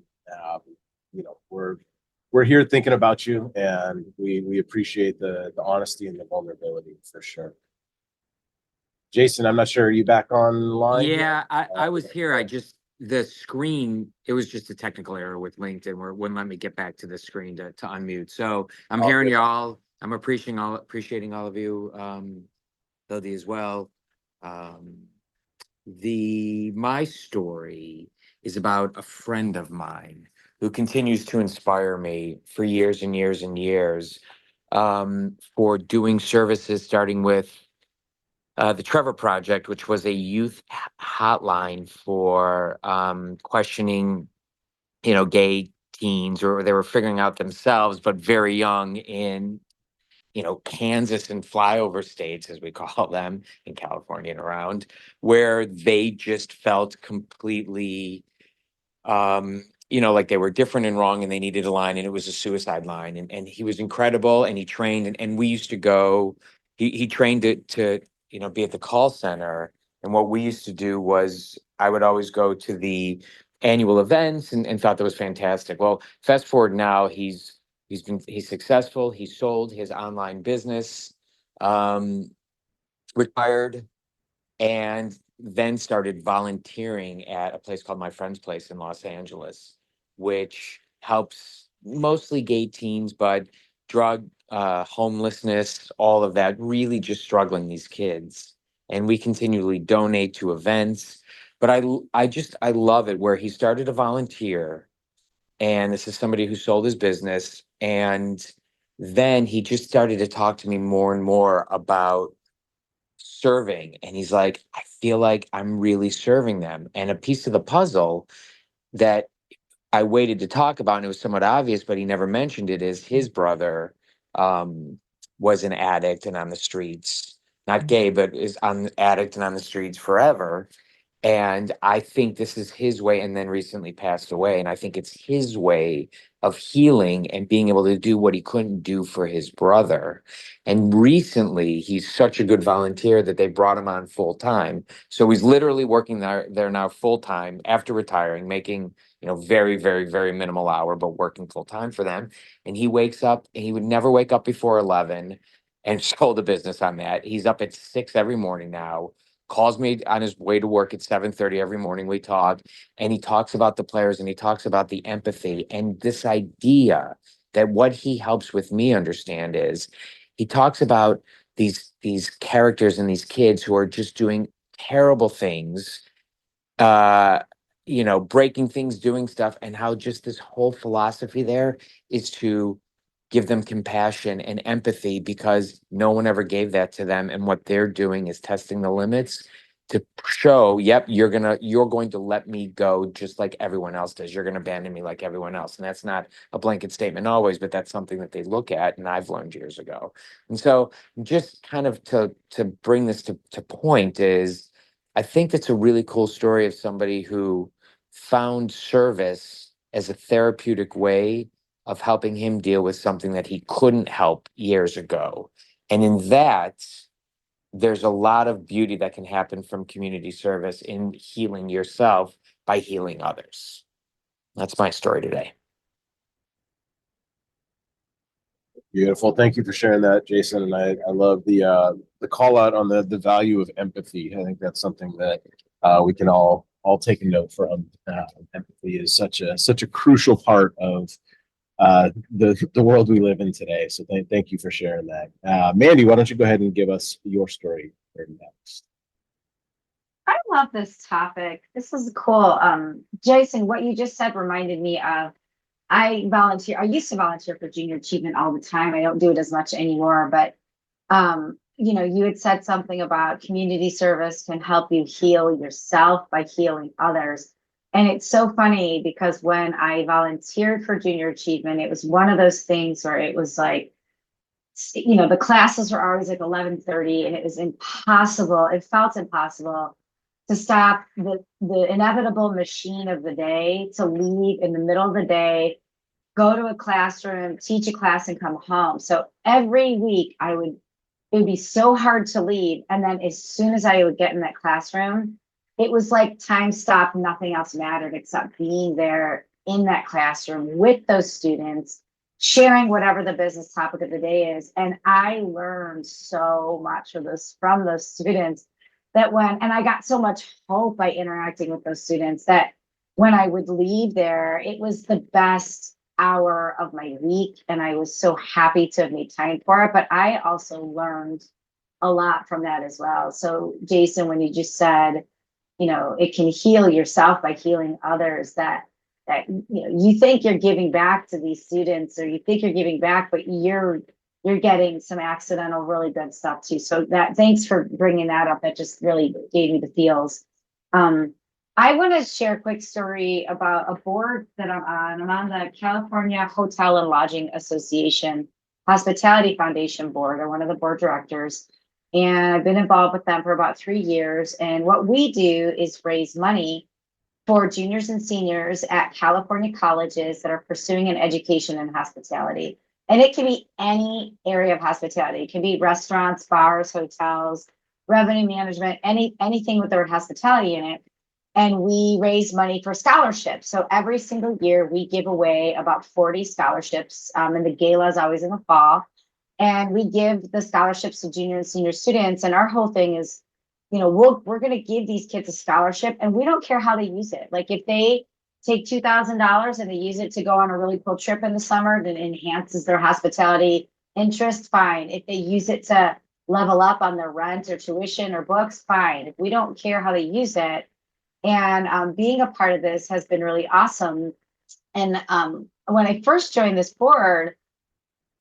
we're here thinking about you, and we appreciate the honesty and the vulnerability for sure. Jason, I'm not sure, are you back online? Yeah, I was here. The screen, it was just a technical error with LinkedIn where it wouldn't let me get back to the screen to unmute. So I'm hearing y'all. I'm appreciating all of you, Hildy as well. My story is about a friend of mine who continues to inspire me for years and years and years, for doing services, starting with the Trevor Project, which was a youth hotline for questioning, gay teens, or they were figuring out themselves, but very young in, Kansas and flyover states, as we call them, in California and around, where they just felt completely, like they were different and wrong, and they needed a line, and it was a suicide line. And he was incredible, and he trained, and we used to go, he trained to be at the call center And what we used to do was I would always go to the annual events and thought that was fantastic. Well, fast forward now, he's successful. He sold his online business, retired, and then started volunteering at a place called My Friend's Place in Los Angeles, which helps mostly gay teens, but drug, homelessness, all of that, really just struggling these kids. And we continually donate to events. But I love it where he started to volunteer. And this is somebody who sold his business. And then he just started to talk to me more and more about serving. And he's like, I feel like I'm really serving them. And a piece of the puzzle that I waited to talk about, and it was somewhat obvious, but he never mentioned it, is his brother was an addict and on the streets, not gay, but is on addict and on the streets forever. And I think this is his way, and then recently passed away. And I think it's his way of healing and being able to do what he couldn't do for his brother. And recently, he's such a good volunteer that they brought him on full time. So he's literally working there now full time after retiring, making, very, very, very minimal hour, but working full time for them. And he wakes up, and he would never wake up before 11 and sold a business on that. He's up at 6 every morning now, calls me on his way to work at 7:30 every morning. We talk, and he talks about the players, and he talks about the empathy and this idea that what he helps with me understand is he talks about these characters and these kids who are just doing terrible things, breaking things, doing stuff, and how just this whole philosophy there is to give them compassion and empathy because no one ever gave that to them. And what they're doing is testing the limits to show, yep, you're going to let me go just like everyone else does. You're going to abandon me like everyone else. And that's not a blanket statement always, but that's something that they look at. And I've learned years ago. And so just kind of to bring this to point is, I think that's a really cool story of somebody who found service as a therapeutic way of helping him deal with something that he couldn't help years ago. And in that, there's a lot of beauty that can happen from community service in healing yourself by healing others. That's my story today. Beautiful. Thank you for sharing that, Jason. And I love the call out on the value of empathy. I think that's something that we can all take a note from. Empathy is such a crucial part of the world we live in today. So thank you for sharing that. Mandy, why don't you go ahead and give us your story next? I love this topic. This is cool. Jason, what you just said reminded me of, I used to volunteer for Junior Achievement all the time. I don't do it as much anymore, but you had said something about community service can help you heal yourself by healing others. And it's so funny because when I volunteered for Junior Achievement, it was one of those things where it was like, the classes were always like 11:30 and it was impossible. It felt impossible to stop the inevitable machine of the day, to leave in the middle of the day, go to a classroom, teach a class, and come home. So every week it would be so hard to leave. And then as soon as I would get in that classroom, it was like time stopped, nothing else mattered except being there in that classroom with those students, sharing whatever the business topic of the day is. And I learned so much from those students and I got so much hope by interacting with those students that when I would leave there, it was the best hour of my week. And I was so happy to have made time for it. But I also learned a lot from that as well. So Jason, when you just said, it can heal yourself by healing others, that you think you're giving back to these students, or you think you're giving back, but you're getting some accidental, really good stuff too. So thanks for bringing that up. That just really gave me the feels. I want to share a quick story about a board that I'm on. I'm on the California Hotel and Lodging Association Hospitality Foundation board. I'm one of the board directors, and I've been involved with them for about 3 years. And what we do is raise money for juniors and seniors at California colleges that are pursuing an education in hospitality. And it can be any area of hospitality. It can be restaurants, bars, hotels, revenue management, anything with the word hospitality in it. And we raise money for scholarships. So every single year we give away about 40 scholarships. And the gala is always in the fall. And we give the scholarships to junior and senior students. And our whole thing is, you know, we're going to give these kids a scholarship, and we don't care how they use it. Like if they take $2,000 and they use it to go on a really cool trip in the summer that enhances their hospitality interest, fine. If they use it to level up on their rent or tuition or books, fine. If we don't care how they use it. And being a part of this has been really awesome. And when I first joined this board,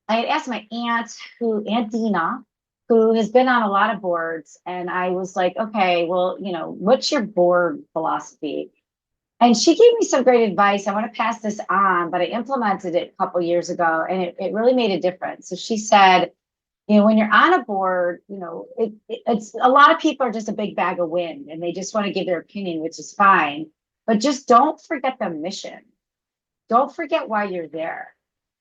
I had asked my Aunt Dina, who has been on a lot of boards, and I was like, okay, well, you know, what's your board philosophy? And she gave me some great advice. I want to pass this on, but I implemented it a couple years ago, and it really made a difference. So she said, you know, when you're on a board, you know, it's a lot of people are just a big bag of wind, and they just want to give their opinion, which is fine. But just don't forget the mission. Don't forget why you're there.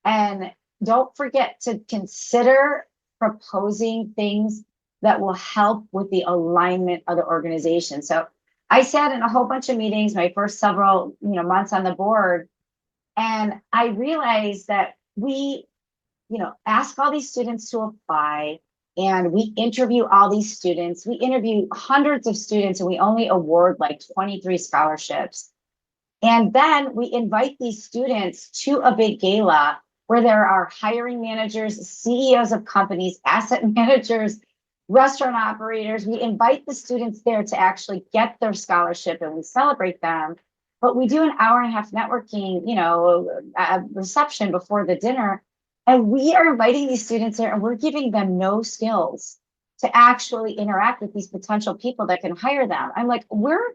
And don't forget to consider proposing things that will help with the alignment of the organization. So I sat in a whole bunch of meetings, my first several, you know, months on the board, and I realized that we, you know, ask all these students to apply, and we interview all these students. We interview hundreds of students, and we only award like 23 scholarships. And then we invite these students to a big gala where there are hiring managers, CEOs of companies, asset managers, restaurant operators. We invite the students there to actually get their scholarship, and we celebrate them. But we do an hour-and-a-half networking, you know, reception before the dinner. And we are inviting these students there, and we're giving them no skills to actually interact with these potential people that can hire them. I'm like, we're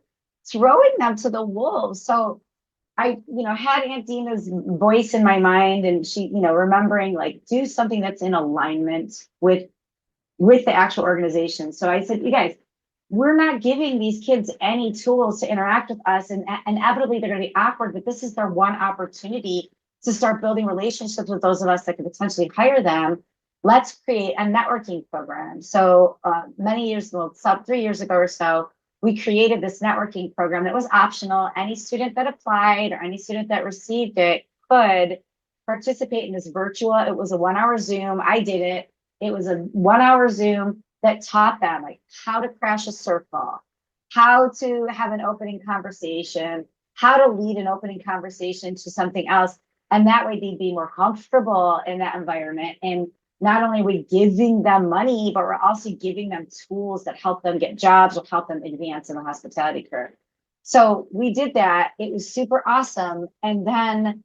throwing them to the wolves. So I, you know, had Aunt Dina's voice in my mind, and she, you know, remembering like do something that's in alignment with the actual organization. So I said, you guys, we're not giving these kids any tools to interact with us, and inevitably they're going to be awkward, but this is their one opportunity to start building relationships with those of us that could potentially hire them. Let's create a networking program. So many years, well, 3 years ago or so, we created this networking program that was optional. Any student that applied or any student that received it could participate in this virtual. It was a 1 hour Zoom. I did it. It was a 1 hour Zoom that taught them like how to crash a surf ball, how to have an opening conversation, how to lead an opening conversation to something else. And that way they'd be more comfortable in that environment. And not only are we giving them money, but we're also giving them tools that help them get jobs or help them advance in the hospitality career. So we did that. It was super awesome. And then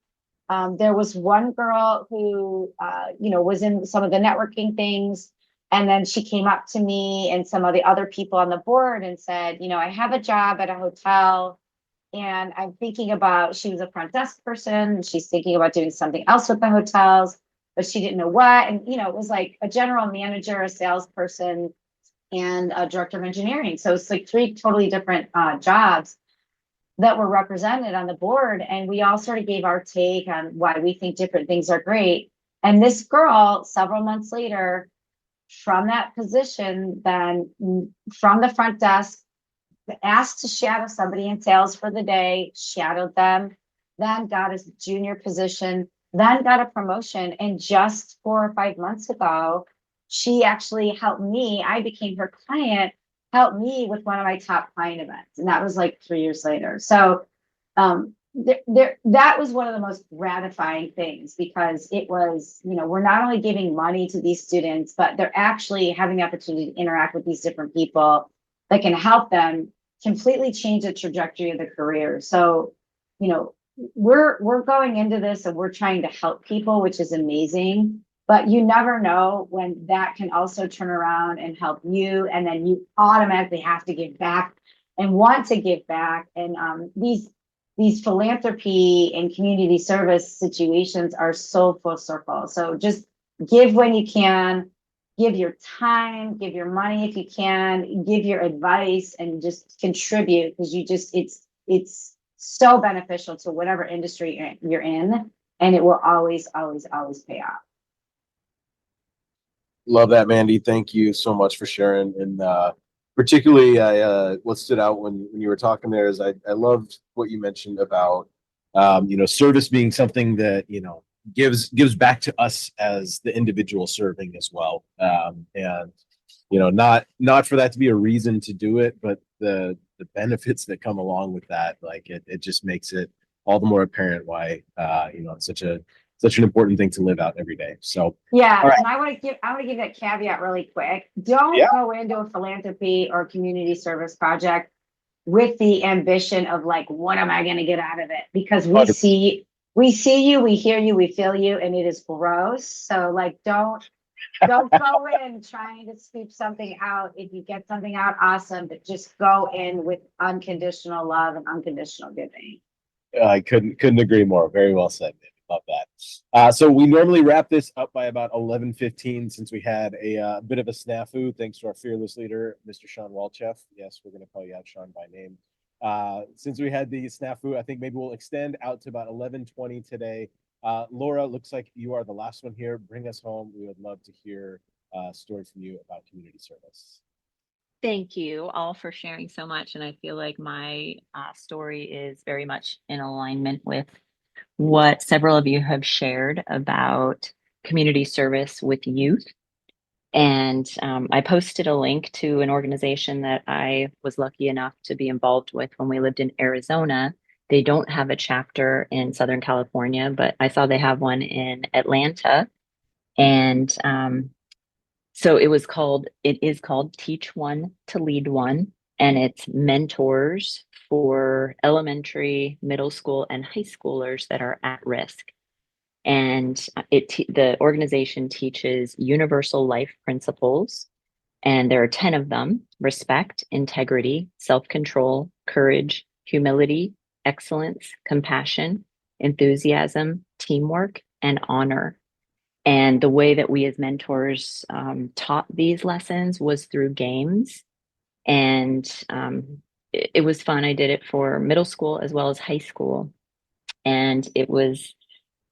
there was one girl who, you know, was in some of the networking things. And then she came up to me and some of the other people on the board and said, you know, I have a job at a hotel, and I'm thinking about, she was a front desk person. She's thinking about doing something else with the hotels, but she didn't know what. And, you know, it was like a general manager, a salesperson, and a director of engineering. So it's like 3 totally different jobs that were represented on the board. And we all sort of gave our take on why we think different things are great. And this girl, several months later, from that position, then from the front desk, asked to shadow somebody in sales for the day, shadowed them, then got a junior position, then got a promotion. And just 4 or 5 months ago, she actually helped me. I became her client, helped me with one of my top client events. And that was like 3 years later. So that was one of the most gratifying things, because it was, you know, we're not only giving money to these students, but they're actually having the opportunity to interact with these different people that can help them completely change the trajectory of the career. So, you know, we're going into this and we're trying to help people, which is amazing, but you never know when that can also turn around and help you. And then you automatically have to give back and want to give back. And these philanthropy and community service situations are so full circle. So just give when you can, give your time, give your money if you can, give your advice, and just contribute, because it's so beneficial to whatever industry you're in, and it will always, always, always pay off. Love that, Mandy. Thank you so much for sharing. And particularly what stood out when you were talking there is I loved what you mentioned about service being something that gives back to us as the individual serving as well. And not for that to be a reason to do it, but the benefits that come along with that, like it just makes it all the more apparent why it's such an important thing to live out every day. So Yeah, all right. and I want to give that caveat really quick. Don't Yeah. go into a philanthropy or community service project with the ambition of like, what am I going to get out of it? Because we see you, we hear you, we feel you, and it is gross. So like, don't go in trying to scoop something out. If you get something out, awesome, but just go in with unconditional love and unconditional giving. I couldn't agree more. Very well said. David. Love that. So we normally wrap this up by about 11:15 since we had a bit of a snafu. Thanks to our fearless leader, Mr. Sean Walchef. Yes, we're going to call you out, Sean, by name. Since we had the snafu, I think maybe we'll extend out to about 11:20 today. Laura, looks like you are the last one here. Bring us home. We would love to hear a story from you about community service. Thank you all for sharing so much. And I feel like my story is very much in alignment with what several of you have shared about community service with youth. And I posted a link to an organization that I was lucky enough to be involved with when we lived in Arizona. They don't have a chapter in Southern California, but I saw they have one in Atlanta. And so it is called Teach One to Lead One, and it's mentors for elementary, middle school, and high schoolers that are at risk. And the organization teaches universal life principles, and there are 10 of them: respect, integrity, self-control, courage, humility, excellence, compassion, enthusiasm, teamwork, and honor. And the way that we as mentors taught these lessons was through games. And it was fun. I did it for middle school as well as high school. And it was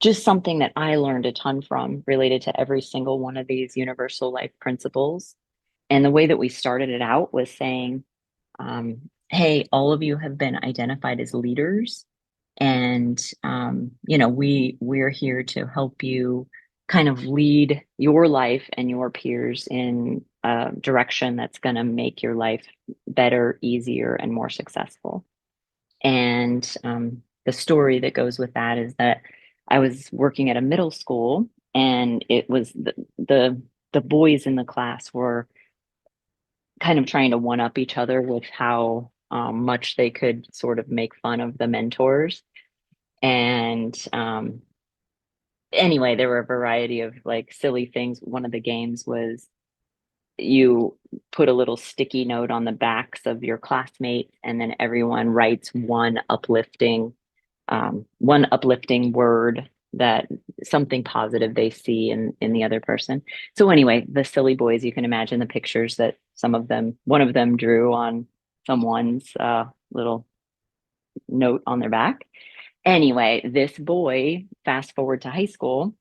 just something that I learned a ton from, related to every single one of these universal life principles. And the way that we started it out was saying, hey, all of you have been identified as leaders. And, we're here to help you kind of lead your life and your peers in a direction that's going to make your life better, easier, and more successful. And the story that goes with that is that I was working at a middle school, and it was the boys in the class were kind of trying to one up each other with how much they could sort of make fun of the mentors. And anyway, there were a variety of like silly things. One of the games was you put a little sticky note on the backs of your classmates, and then everyone writes one uplifting word, that something positive they see in the other person. So anyway, the silly boys, you can imagine the pictures that one of them drew on someone's little note on their back. Anyway, this boy, fast forward to high school,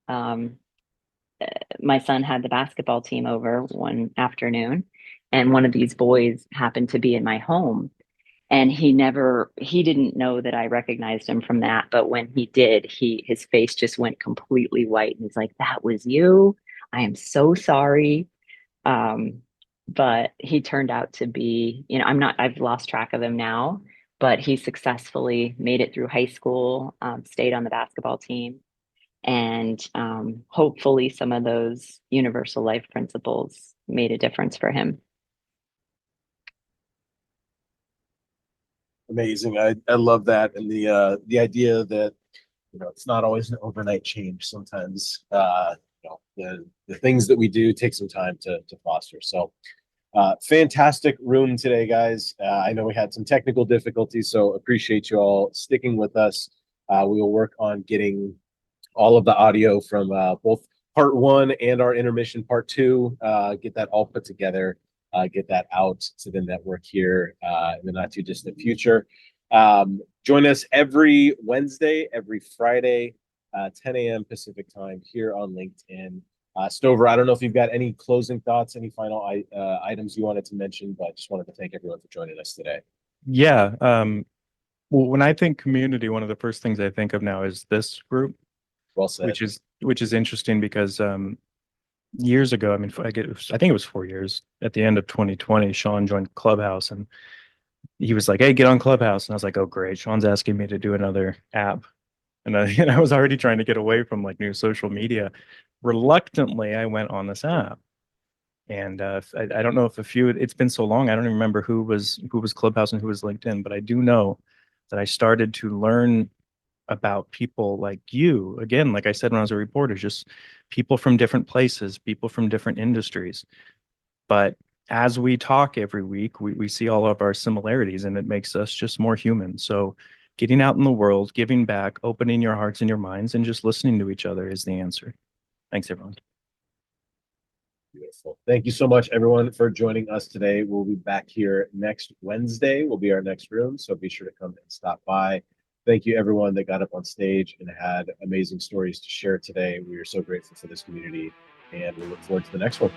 my son had the basketball team over one afternoon, and one of these boys happened to be in my home. And he didn't know that I recognized him from that. But when he did, his face just went completely white. And he's like, "That was you? I am so sorry." But he turned out to be, I've lost track of him now, but he successfully made it through high school, stayed on the basketball team. And hopefully some of those universal life principles made a difference for him. Amazing. I love that. And the idea that, it's not always an overnight change. Sometimes, the things that we do take some time to foster. So fantastic room today, guys. I know we had some technical difficulties, so appreciate you all sticking with us. We will work on getting all of the audio from both part 1 and our intermission part 2, get that all put together. Get that out to the network here in the not too distant future. Join us every Wednesday, every Friday, 10 a.m. Pacific time here on LinkedIn. Stover, I don't know if you've got any closing thoughts, any final items you wanted to mention, but just wanted to thank everyone for joining us today. Yeah. Well, when I think community, one of the first things I think of now is this group, Well said. which is interesting because years ago, I mean, I think it was 4 years at the end of 2020, Sean joined Clubhouse and he was like, "Hey, get on Clubhouse." And I was like, "Oh, great. Sean's asking me to do another app." And I was already trying to get away from like new social media. Reluctantly, I went on this app. And I don't know if it's been so long, I don't even remember who was Clubhouse and who was LinkedIn, but I do know that I started to learn about people like you. Again, like I said when I was a reporter, just people from different places, people from different industries. But as we talk every week, we see all of our similarities and it makes us just more human. So getting out in the world, giving back, opening your hearts and your minds, and just listening to each other is the answer. Thanks, everyone. Beautiful. Thank you so much, everyone, for joining us today. We'll be back here next Wednesday. Will be our next room, so be sure to come and stop by. Thank you, everyone that got up on stage and had amazing stories to share today. We are so grateful for this community, and we look forward to the next one.